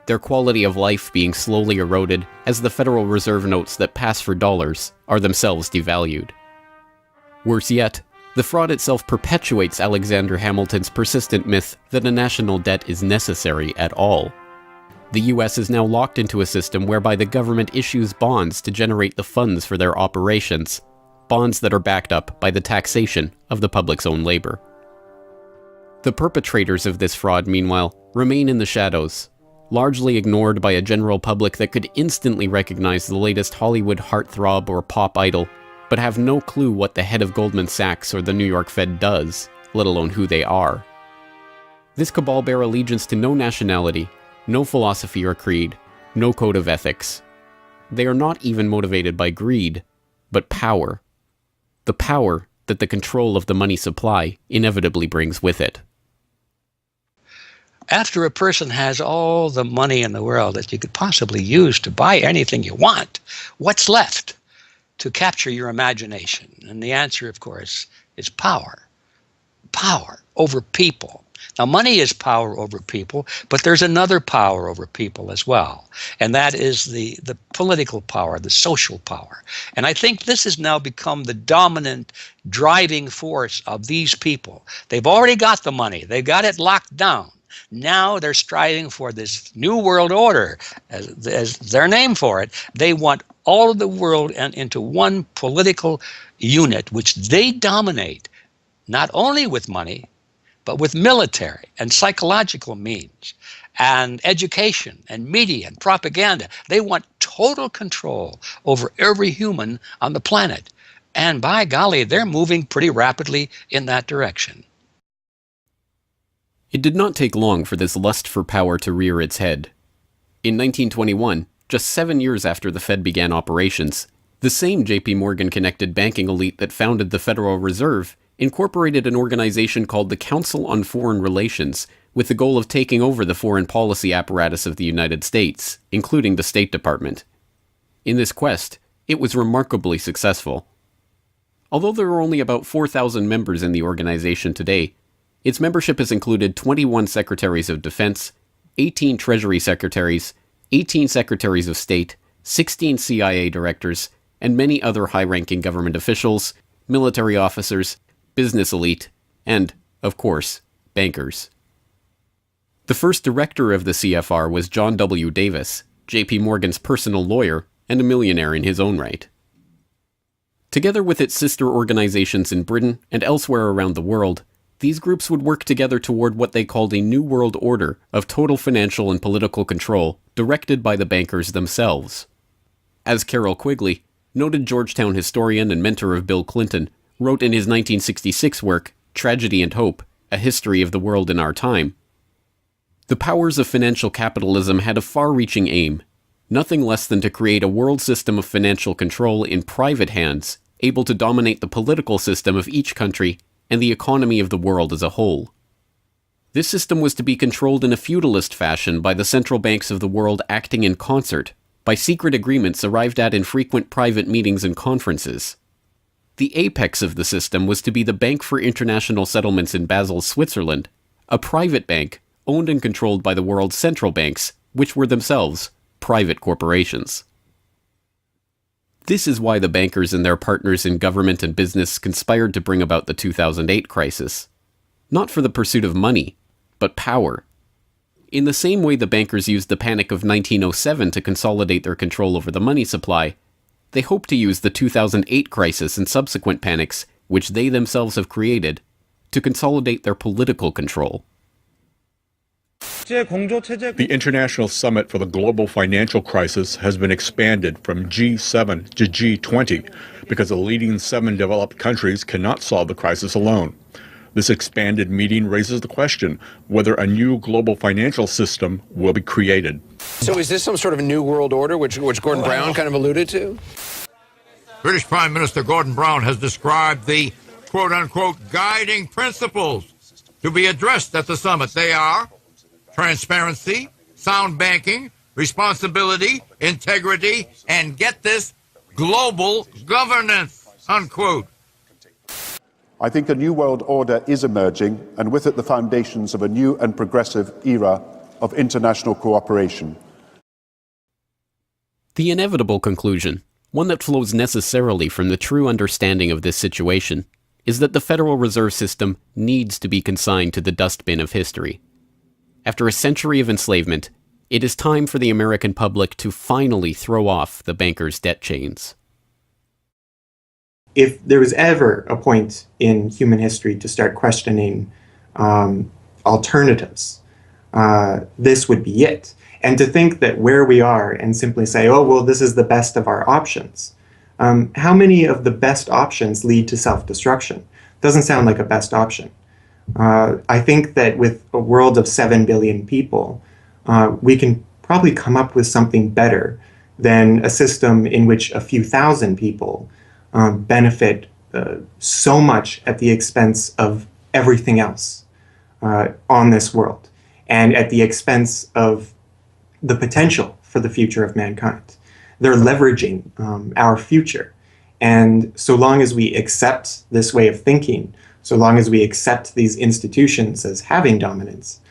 their quality of life being slowly eroded as the Federal Reserve notes that pass for dollars are themselves devalued. Worse yet, the fraud itself perpetuates Alexander Hamilton's persistent myth that a national debt is necessary at all. The US is now locked into a system whereby the government issues bonds to generate the funds for their operations, bonds that are backed up by the taxation of the public's own labor. The perpetrators of this fraud, meanwhile, remain in the shadows, largely ignored by a general public that could instantly recognize the latest Hollywood heartthrob or pop idol, but have no clue what the head of Goldman Sachs or the New York Fed does, let alone who they are. This cabal bear allegiance to no nationality, no philosophy or creed, no code of ethics. They are not even motivated by greed, but power. The power that the control of the money supply inevitably brings with it. After a person has all the money in the world that you could possibly use to buy anything you want, what's left to capture your imagination? And the answer, of course, is power. Power over people. Now, money is power over people, but there's another power over people as well, and that is the political power, the social power. And I think this has now become the dominant driving force of these people. They've already got the money. They've got it locked down. Now they're striving for this new world order, as their name for it. They want all of the world into one political unit, which they dominate, not only with money, but with military and psychological means and education and media and propaganda. They want total control over every human on the planet. And by golly, they're moving pretty rapidly in that direction. It did not take long for this lust for power to rear its head. In 1921, just 7 years after the Fed began operations, the same J.P. Morgan-connected banking elite that founded the Federal Reserve incorporated an organization called the Council on Foreign Relations with the goal of taking over the foreign policy apparatus of the United States, including the State Department. In this quest, it was remarkably successful. Although there are only about 4,000 members in the organization today, its membership has included 21 Secretaries of Defense, 18 Treasury Secretaries, 18 Secretaries of State, 16 CIA directors, and many other high-ranking government officials, military officers, business elite, and, of course, bankers. The first director of the CFR was John W. Davis, J.P. Morgan's personal lawyer and a millionaire in his own right. Together with its sister organizations in Britain and elsewhere around the world, these groups would work together toward what they called a New World Order of total financial and political control directed by the bankers themselves. As Carroll Quigley, noted Georgetown historian and mentor of Bill Clinton, wrote in his 1966 work, Tragedy and Hope, A History of the World in Our Time, the powers of financial capitalism had a far-reaching aim, nothing less than to create a world system of financial control in private hands, able to dominate the political system of each country and the economy of the world as a whole. This system was to be controlled in a feudalist fashion by the central banks of the world acting in concert, by secret agreements arrived at in frequent private meetings and conferences. The apex of the system was to be the Bank for International Settlements in Basel, Switzerland, a private bank owned and controlled by the world's central banks, which were themselves private corporations. This is why the bankers and their partners in government and business conspired to bring about the 2008 crisis. Not for the pursuit of money, but power. In the same way the bankers used the panic of 1907 to consolidate their control over the money supply, they hope to use the 2008 crisis and subsequent panics, which they themselves have created, to consolidate their political control. The International Summit for the Global Financial Crisis has been expanded from G7 to G20 because the leading 7 developed countries cannot solve the crisis alone. This expanded meeting raises the question whether a new global financial system will be created. So is this some sort of a new world order, which Gordon Brown kind of alluded to? British Prime Minister Gordon Brown has described the quote-unquote guiding principles to be addressed at the summit. They are transparency, sound banking, responsibility, integrity, and get this, global governance, unquote. I think a new world order is emerging, and with it the foundations of a new and progressive era of international cooperation. The inevitable conclusion, one that flows necessarily from the true understanding of this situation, is that the Federal Reserve System needs to be consigned to the dustbin of history. After a century of enslavement, it is time for the American public to finally throw off the bankers' debt chains. If there was ever a point in human history to start questioning alternatives, this would be it. And to think that where we are and simply say, oh, well, this is the best of our options. How many of the best options lead to self-destruction? Doesn't sound like a best option. I think that with a world of 7 billion people, we can probably come up with something better than a system in which a few thousand people benefit so much at the expense of everything else on this world, and at the expense of the potential for the future of mankind. They're leveraging our future. And so long as we accept this way of thinking, so long as we accept these institutions as having dominance,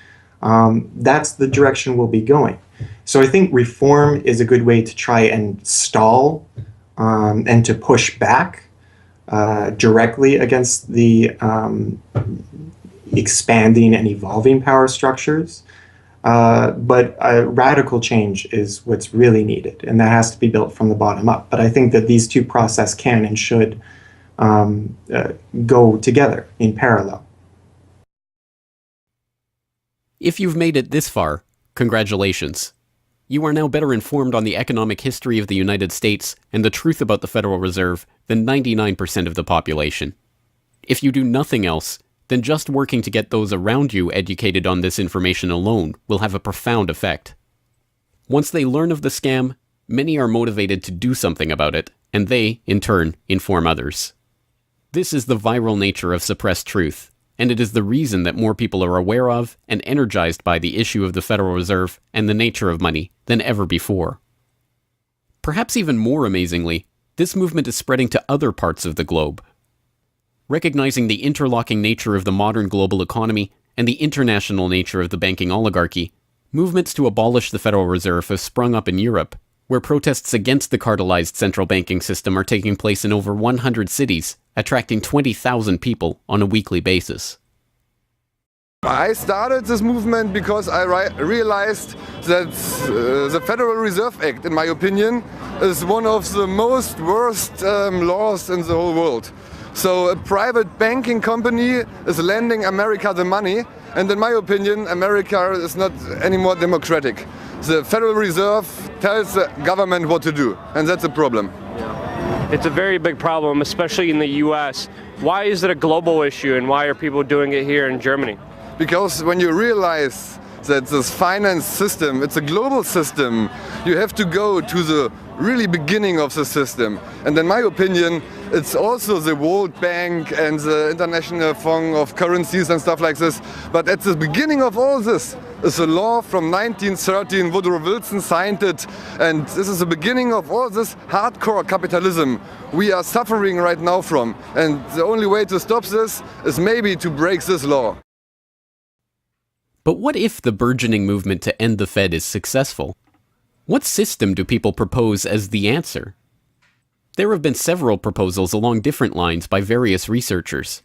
that's the direction we'll be going. So I think reform is a good way to try and stall and to push back directly against the expanding and evolving power structures. But radical change is what's really needed, and that has to be built from the bottom up. But I think that these two processes can and should go together in parallel. If you've made it this far, congratulations. You are now better informed on the economic history of the United States and the truth about the Federal Reserve than 99% of the population. If you do nothing else, then just working to get those around you educated on this information alone will have a profound effect. Once they learn of the scam, many are motivated to do something about it, and they, in turn, inform others. This is the viral nature of suppressed truth, and it is the reason that more people are aware of and energized by the issue of the Federal Reserve and the nature of money than ever before. Perhaps even more amazingly, this movement is spreading to other parts of the globe. Recognizing the interlocking nature of the modern global economy and the international nature of the banking oligarchy, movements to abolish the Federal Reserve have sprung up in Europe, where protests against the cartelized central banking system are taking place in over 100 cities, attracting 20,000 people on a weekly basis. I started this movement because I realized that the Federal Reserve Act, in my opinion, is one of the most worst laws in the whole world. So a private banking company is lending America the money, and in my opinion, America is not any more democratic. The Federal Reserve tells the government what to do, and that's a problem. It's a very big problem, especially in the US. Why is it a global issue, and why are people doing it here in Germany? Because when you realize that this finance system, it's a global system, you have to go to the really beginning of the system. And in my opinion, it's also the World Bank and the International Fund of Currencies and stuff like this. But at the beginning of all this is a law from 1913, Woodrow Wilson signed it. And this is the beginning of all this hardcore capitalism we are suffering right now from. And the only way to stop this is maybe to break this law. But what if the burgeoning movement to end the Fed is successful? What system do people propose as the answer? There have been several proposals along different lines by various researchers.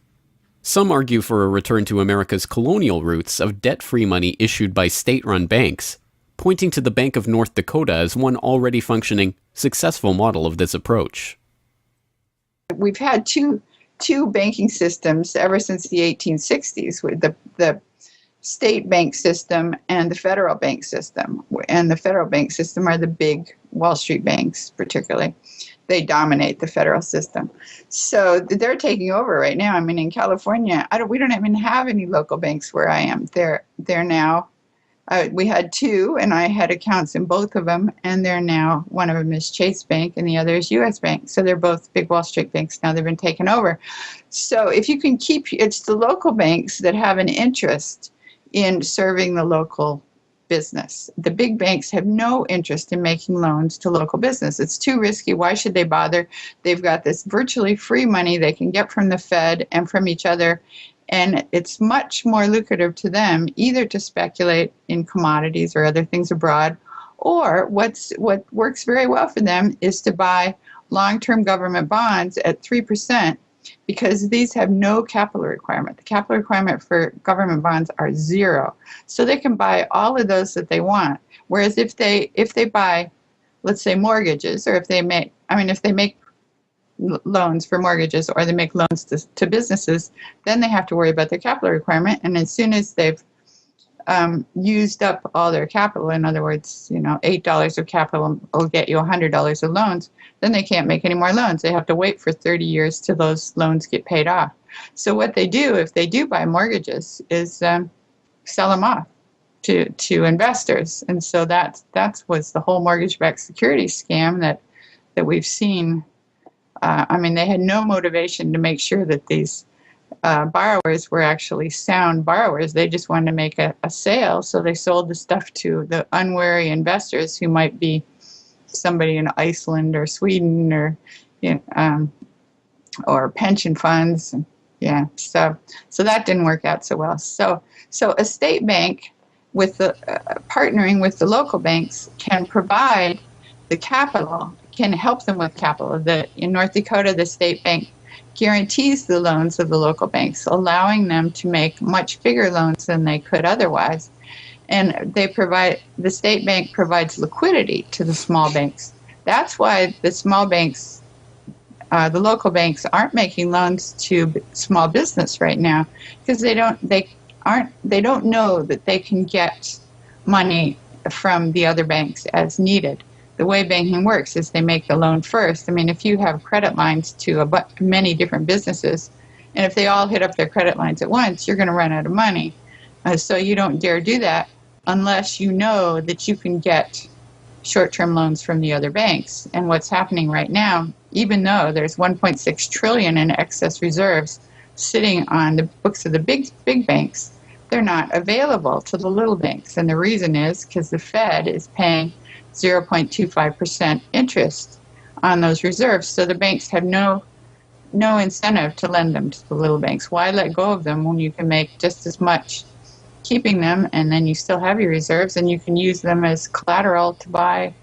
Some argue for a return to America's colonial roots of debt-free money issued by state-run banks, pointing to the Bank of North Dakota as one already functioning, successful model of this approach. We've had two banking systems ever since the 1860s, with the state bank system and the federal bank system. And the federal bank system are the big Wall Street banks, particularly. They dominate the federal system. So they're taking over right now. I mean, in California, we don't even have any local banks where I am. They're now, we had two, and I had accounts in both of them, and they're now, one of them is Chase Bank and the other is US Bank. So they're both big Wall Street banks now. They've been taken over. So if you can keep, it's the local banks that have an interest in serving the local business. The big banks have no interest in making loans to local business. It's too risky. Why should they bother? They've got this virtually free money they can get from the Fed and from each other, and it's much more lucrative to them either to speculate in commodities or other things abroad, or what works very well for them is to buy long-term government bonds at 3%, because these have no capital requirement. The capital requirement for government bonds are zero. So they can buy all of those that they want. Whereas if they buy, let's say, mortgages, or if they make loans for mortgages, or they make loans to businesses, then they have to worry about their capital requirement. And as soon as they've used up all their capital, in other words, $8 of capital will get you $100 of loans, then they can't make any more loans. They have to wait for 30 years till those loans get paid off. So what they do, if they do buy mortgages, is sell them off to investors. And so that was the whole mortgage-backed securities scam that we've seen. They had no motivation to make sure that these borrowers were actually sound borrowers. They just wanted to make a sale, so they sold the stuff to the unwary investors who might be somebody in Iceland or Sweden or pension funds. Yeah, so that didn't work out so well. So a state bank with the partnering with the local banks can provide the capital, can help them with capital. In North Dakota, the state bank guarantees the loans of the local banks, allowing them to make much bigger loans than they could otherwise. And the state bank provides liquidity to the small banks. That's why the small banks, the local banks, aren't making loans to small business right now, because they don't know that they can get money from the other banks as needed. The way banking works is they make the loan first. If you have credit lines to many different businesses, and if they all hit up their credit lines at once, you're going to run out of money. So you don't dare do that unless you know that you can get short-term loans from the other banks. And what's happening right now, even though there's $1.6 trillion in excess reserves sitting on the books of the big banks, they're not available to the little banks. And the reason is because the Fed is paying 0.25% interest on those reserves. So the banks have no incentive to lend them to the little banks. Why let go of them when you can make just as much keeping them, and then you still have your reserves, and you can use them as collateral to buy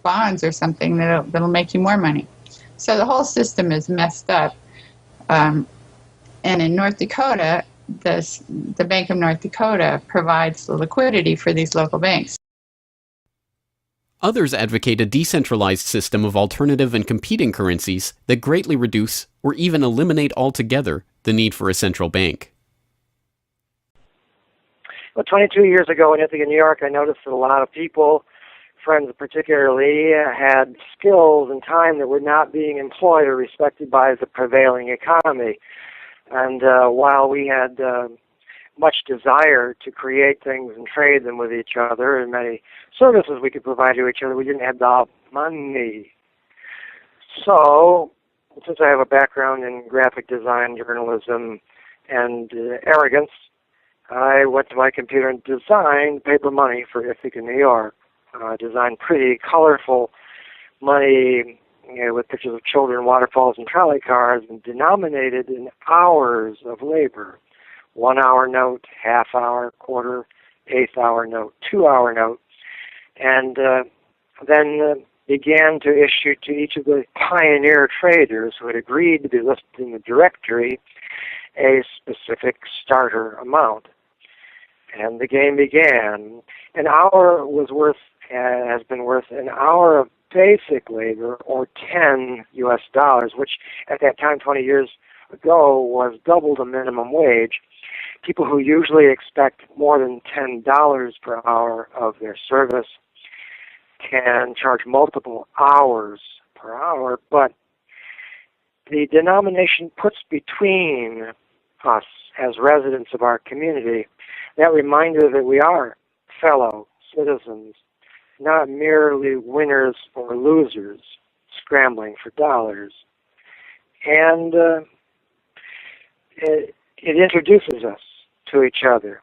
bonds or something that'll make you more money. So the whole system is messed up. And in North Dakota, the Bank of North Dakota provides the liquidity for these local banks. Others advocate a decentralized system of alternative and competing currencies that greatly reduce or even eliminate altogether the need for a central bank. Well, 22 years ago in Ithaca, New York, I noticed that a lot of people, friends particularly, had skills and time that were not being employed or respected by the prevailing economy. And while we had much desire to create things and trade them with each other, and many services we could provide to each other, we didn't have the money. So, since I have a background in graphic design, journalism, and arrogance, I went to my computer and designed paper money for Ithaca, New York. Designed pretty colorful money, with pictures of children, waterfalls, and trolley cars, and denominated in hours of labor. 1 hour note, half hour, quarter, eighth hour note, 2 hour note, and then began to issue to each of the pioneer traders who had agreed to be listed in the directory a specific starter amount. And the game began. An hour has been worth an hour of basic labor, or $10 US, which at that time, 20 years ago, was double the minimum wage. People who usually expect more than $10 per hour of their service can charge multiple hours per hour, but the denomination puts between us as residents of our community that reminder that we are fellow citizens, not merely winners or losers scrambling for dollars. And it introduces us to each other.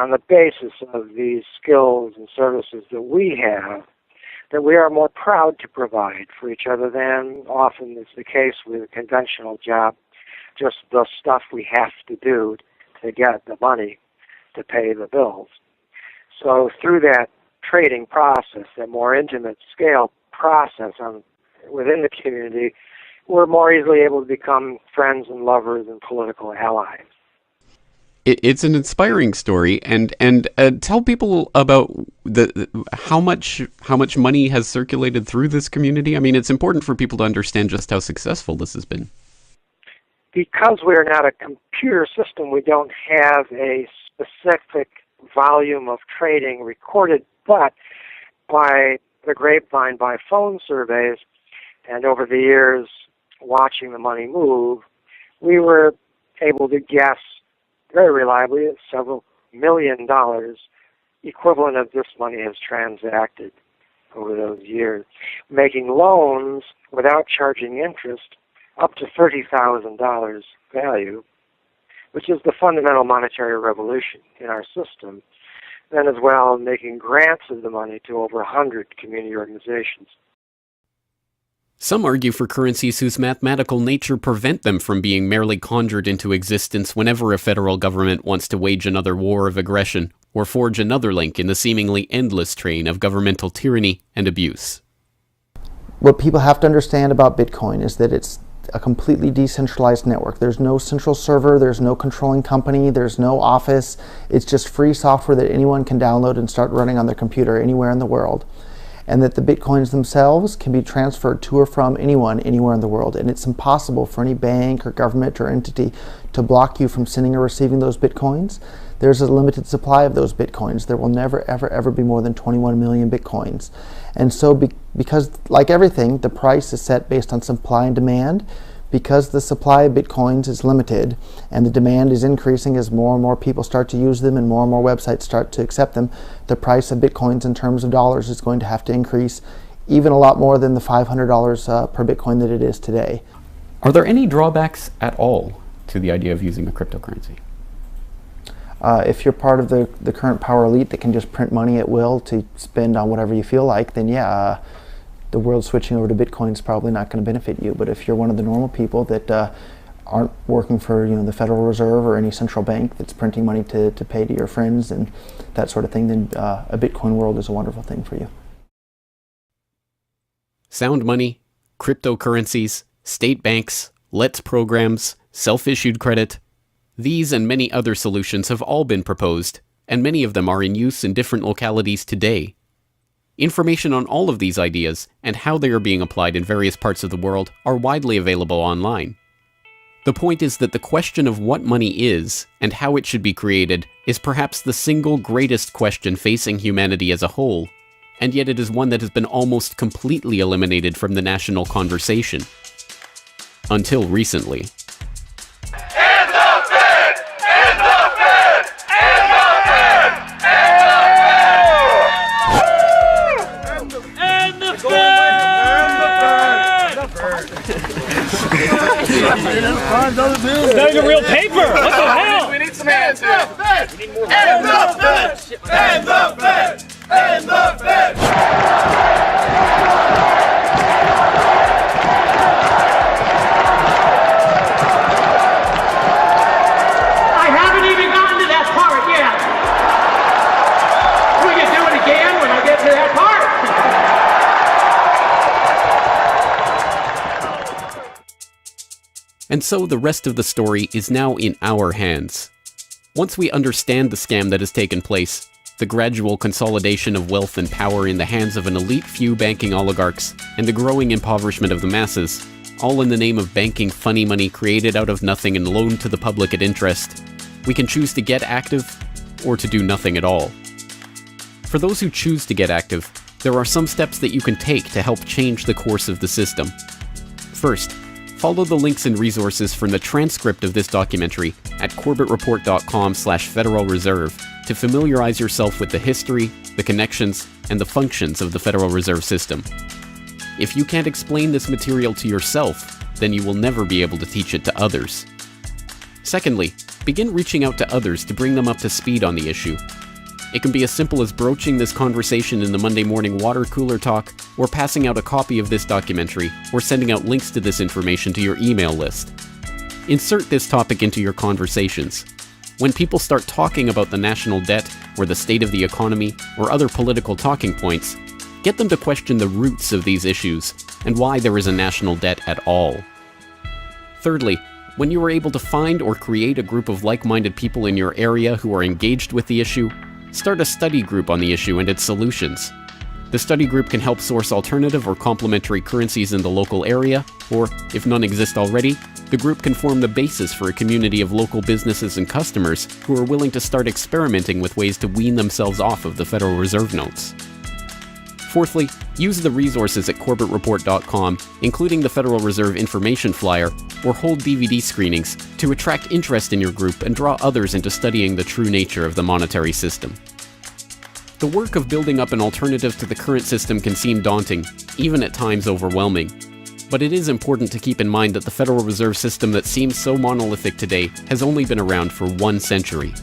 on the basis of these skills and services that we have, that we are more proud to provide for each other than often is the case with a conventional job, just the stuff we have to do to get the money to pay the bills. So through that trading process, that more intimate scale process within the community, we're more easily able to become friends and lovers and political allies. It's an inspiring story, and tell people about how much money has circulated through this community. I mean, it's important for people to understand just how successful this has been. Because we're not a computer system, we don't have a specific volume of trading recorded, but by the grapevine, by phone surveys, and over the years watching the money move, we were able to guess very reliably at several $1 million equivalent of this money has transacted over those years, making loans without charging interest up to $30,000 value, which is the fundamental monetary revolution in our system. Then as well, making grants of the money to over 100 community organizations. Some argue for currencies whose mathematical nature prevent them from being merely conjured into existence whenever a federal government wants to wage another war of aggression or forge another link in the seemingly endless train of governmental tyranny and abuse. What people have to understand about Bitcoin is that it's a completely decentralized network. There's no central server, there's no controlling company, there's no office. It's just free software that anyone can download and start running on their computer anywhere in the world. And that the Bitcoins themselves can be transferred to or from anyone anywhere in the world. And it's impossible for any bank or government or entity to block you from sending or receiving those Bitcoins. There's a limited supply of those Bitcoins. There will never, ever, ever be more than 21 million Bitcoins. And so because, like everything, the price is set based on supply and demand, because the supply of Bitcoins is limited and the demand is increasing as more and more people start to use them and more websites start to accept them, the price of Bitcoins in terms of dollars is going to have to increase even a lot more than the $500 per Bitcoin that it is today. Are there any drawbacks at all to the idea of using a cryptocurrency? If you're part of the current power elite that can just print money at will to spend on whatever you feel like, then yeah, the world switching over to Bitcoin is probably not going to benefit you. But if you're one of the normal people that aren't working for the Federal Reserve or any central bank that's printing money to pay to your friends and that sort of thing, then a Bitcoin world is a wonderful thing for you. Sound money, cryptocurrencies, state banks, LETS programs, self-issued credit. These and many other solutions have all been proposed, and many of them are in use in different localities today. Information on all of these ideas and how they are being applied in various parts of the world are widely available online. The point is that the question of what money is and how it should be created is perhaps the single greatest question facing humanity as a whole, and yet it is one that has been almost completely eliminated from the national conversation. Until recently. It's not even real paper. What the hell? We need some hands here. We need more hands. Hands up, Fed! Hands up, Fed! Hands up, Fed! I haven't even gotten to that part yet. We can do it again when I get to that part. And so the rest of the story is now in our hands. Once we understand the scam that has taken place, the gradual consolidation of wealth and power in the hands of an elite few banking oligarchs, and the growing impoverishment of the masses, all in the name of banking funny money created out of nothing and loaned to the public at interest, we can choose to get active or to do nothing at all. For those who choose to get active, there are some steps that you can take to help change the course of the system. First, follow the links and resources from the transcript of this documentary at corbettreport.com/Federal Reserve to familiarize yourself with the history, the connections, and the functions of the Federal Reserve System. If you can't explain this material to yourself, then you will never be able to teach it to others. Secondly, begin reaching out to others to bring them up to speed on the issue. It can be as simple as broaching this conversation in the Monday morning water cooler talk, or passing out a copy of this documentary, or sending out links to this information to your email list. Insert this topic into your conversations. When people start talking about the national debt, or the state of the economy, or other political talking points, get them to question the roots of these issues, and why there is a national debt at all. Thirdly, when you are able to find or create a group of like-minded people in your area who are engaged with the issue, start a study group on the issue and its solutions. The study group can help source alternative or complementary currencies in the local area, or, if none exist already, the group can form the basis for a community of local businesses and customers who are willing to start experimenting with ways to wean themselves off of the Federal Reserve notes. Fourthly, use the resources at CorbettReport.com, including the Federal Reserve information flyer, or hold DVD screenings to attract interest in your group and draw others into studying the true nature of the monetary system. The work of building up an alternative to the current system can seem daunting, even at times overwhelming. But it is important to keep in mind that the Federal Reserve System that seems so monolithic today has only been around for 1 century.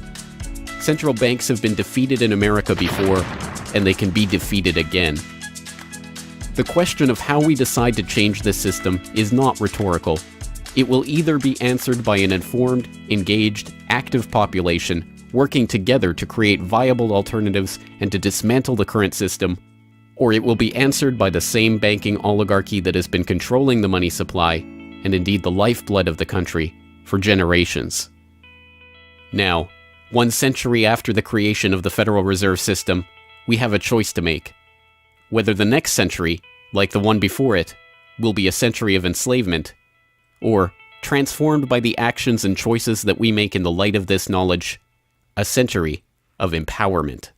Central banks have been defeated in America before, and they can be defeated again. The question of how we decide to change this system is not rhetorical. It will either be answered by an informed, engaged, active population working together to create viable alternatives and to dismantle the current system, or it will be answered by the same banking oligarchy that has been controlling the money supply, and indeed the lifeblood of the country, for generations. Now, 1 century after the creation of the Federal Reserve System, we have a choice to make. Whether the next century, like the one before it, will be a century of enslavement, or, transformed by the actions and choices that we make in the light of this knowledge, a century of empowerment.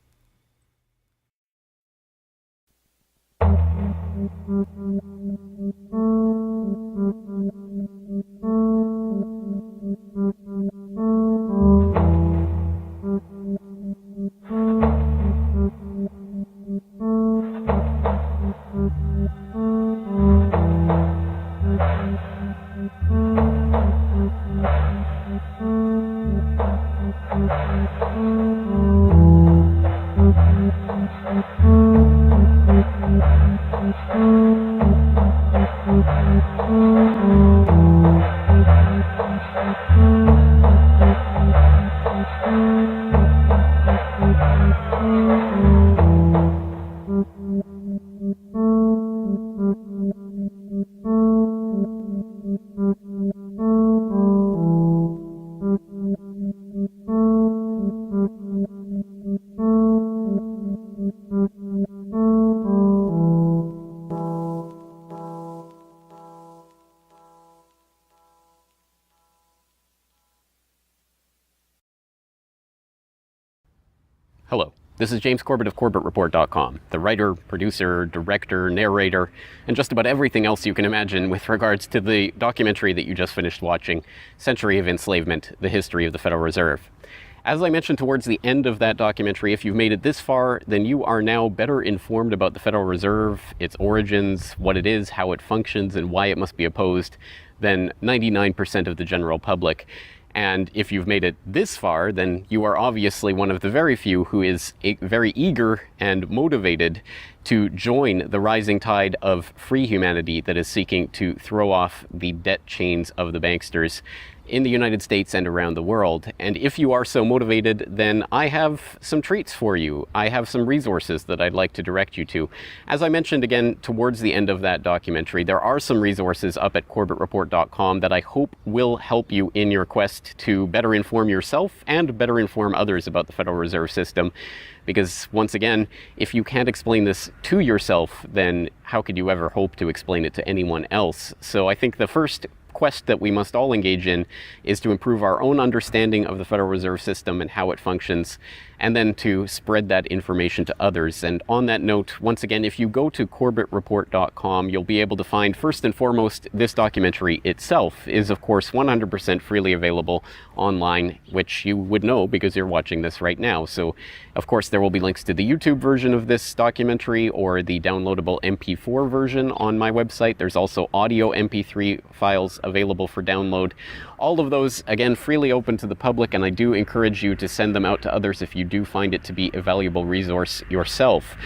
Hello, this is James Corbett of CorbettReport.com, the writer, producer, director, narrator, and just about everything else you can imagine with regards to the documentary that you just finished watching, Century of Enslavement, The History of the Federal Reserve. As I mentioned towards the end of that documentary, if you've made it this far, then you are now better informed about the Federal Reserve, its origins, what it is, how it functions, and why it must be opposed than 99% of the general public. And if you've made it this far, then you are obviously one of the very few who is very eager and motivated to join the rising tide of free humanity that is seeking to throw off the debt chains of the banksters in the United States and around the world. And if you are so motivated, then I have some treats for you. I have some resources that I'd like to direct you to. As I mentioned again towards the end of that documentary, there are some resources up at CorbettReport.com that I hope will help you in your quest to better inform yourself and better inform others about the Federal Reserve System. Because once again, if you can't explain this to yourself, then how could you ever hope to explain it to anyone else? So I think the first quest that we must all engage in is to improve our own understanding of the Federal Reserve System and how it functions, and then to spread that information to others. And on that note, once again, if you go to corbettreport.com, you'll be able to find, first and foremost, this documentary itself is, of course, 100% freely available online, which you would know because you're watching this right now. So, of course, there will be links to the YouTube version of this documentary or the downloadable MP4 version on my website. There's also audio MP3 files available for download. All of those, again, freely open to the public, and I do encourage you to send them out to others if you do find it to be a valuable resource yourself.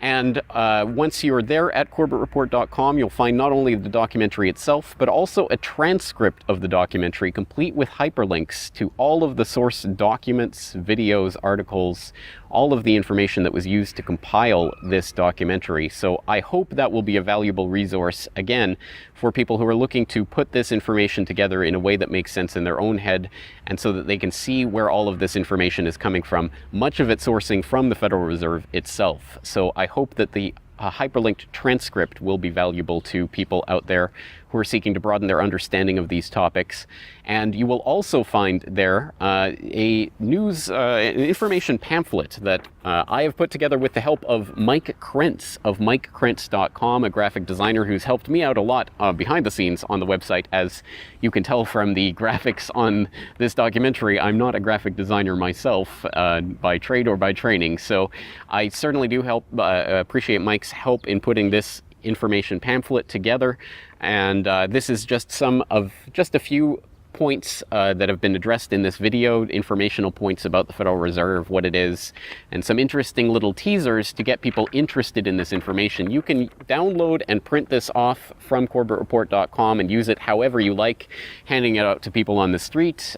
And once you're there at corbettreport.com, you'll find not only the documentary itself, but also a transcript of the documentary, complete with hyperlinks to all of the source documents, videos, articles, all of the information that was used to compile this documentary. So I hope that will be a valuable resource, again, for people who are looking to put this information together in a way that makes sense in their own head, and so that they can see where all of this information is coming from, much of it sourcing from the Federal Reserve itself. So I hope that the hyperlinked transcript will be valuable to people out there who are seeking to broaden their understanding of these topics. And you will also find there a news information pamphlet that I have put together with the help of Mike Krentz of MikeKrentz.com, a graphic designer who's helped me out a lot behind the scenes on the website. As you can tell from the graphics on this documentary, I'm not a graphic designer myself by trade or by training, so I certainly do appreciate Mike's help in putting this information pamphlet together. And this is just a few points that have been addressed in this video, informational points about the Federal Reserve, what it is, and some interesting little teasers to get people interested in this information. You can download and print this off from corbettreport.com and use it however you like, handing it out to people on the street,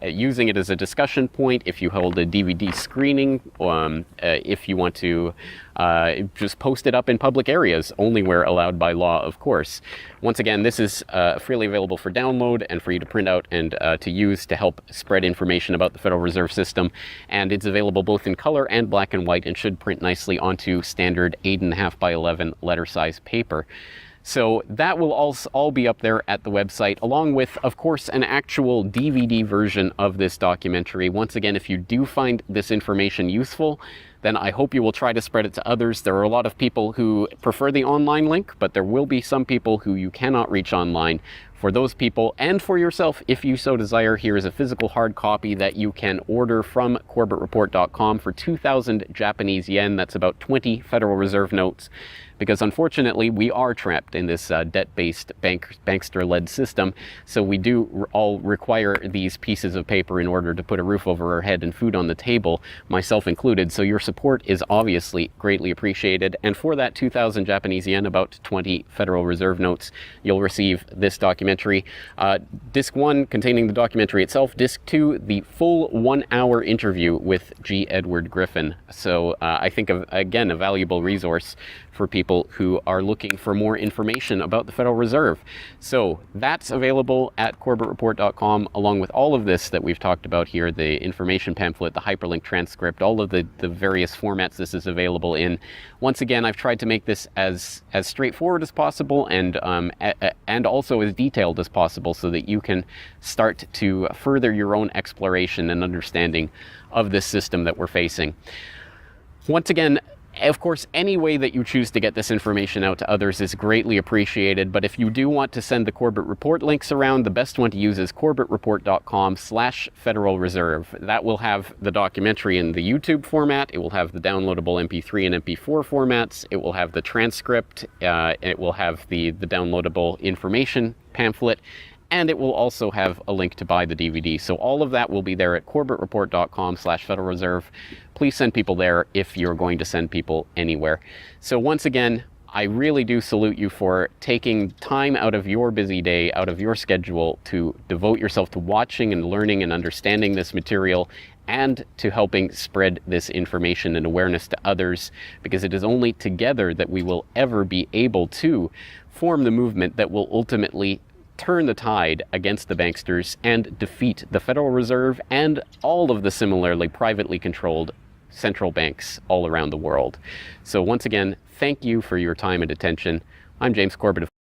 using it as a discussion point if you hold a DVD screening, if you want to just post it up in public areas, only where allowed by law, of course. Once again, this is freely available for download and for you to print out and to use to help spread information about the Federal Reserve System. And it's available both in color and black and white, and should print nicely onto standard 8.5 by 11 letter size paper. So that will all be up there at the website, along with, of course, an actual DVD version of this documentary. Once again, if you do find this information useful, then I hope you will try to spread it to others. There are a lot of people who prefer the online link, but there will be some people who you cannot reach online. For those people, and for yourself, if you so desire, here is a physical hard copy that you can order from corbettreport.com for 2,000 Japanese yen. That's about 20 Federal Reserve notes. Because unfortunately, we are trapped in this debt-based bankster-led system, so we do all require these pieces of paper in order to put a roof over our head and food on the table, myself included. So your support is obviously greatly appreciated. And for that 2,000 Japanese yen, about 20 Federal Reserve notes, you'll receive this documentary. Disc 1 containing the documentary itself. Disc 2, the full 1-hour interview with G. Edward Griffin. So I think, again, a valuable resource for people who are looking for more information about the Federal Reserve. So that's available at corbettreport.com, along with all of this that we've talked about here, the information pamphlet, the hyperlink transcript, all of the various formats this is available in. Once again, I've tried to make this as straightforward as possible and also as detailed as possible, so that you can start to further your own exploration and understanding of this system that we're facing. Once again, of course, any way that you choose to get this information out to others is greatly appreciated, but if you do want to send the Corbett Report links around, the best one to use is corbettreport.com/Federal Reserve. That will have the documentary in the YouTube format, it will have the downloadable MP3 and MP4 formats, it will have the transcript, it will have the downloadable information pamphlet, and it will also have a link to buy the DVD. So all of that will be there at corbettreport.com/Federal Reserve. Please send people there if you're going to send people anywhere. So once again, I really do salute you for taking time out of your busy day, out of your schedule, to devote yourself to watching and learning and understanding this material, and to helping spread this information and awareness to others, because it is only together that we will ever be able to form the movement that will ultimately turn the tide against the banksters and defeat the Federal Reserve and all of the similarly privately controlled central banks all around the world. So once again, thank you for your time and attention. I'm James Corbett.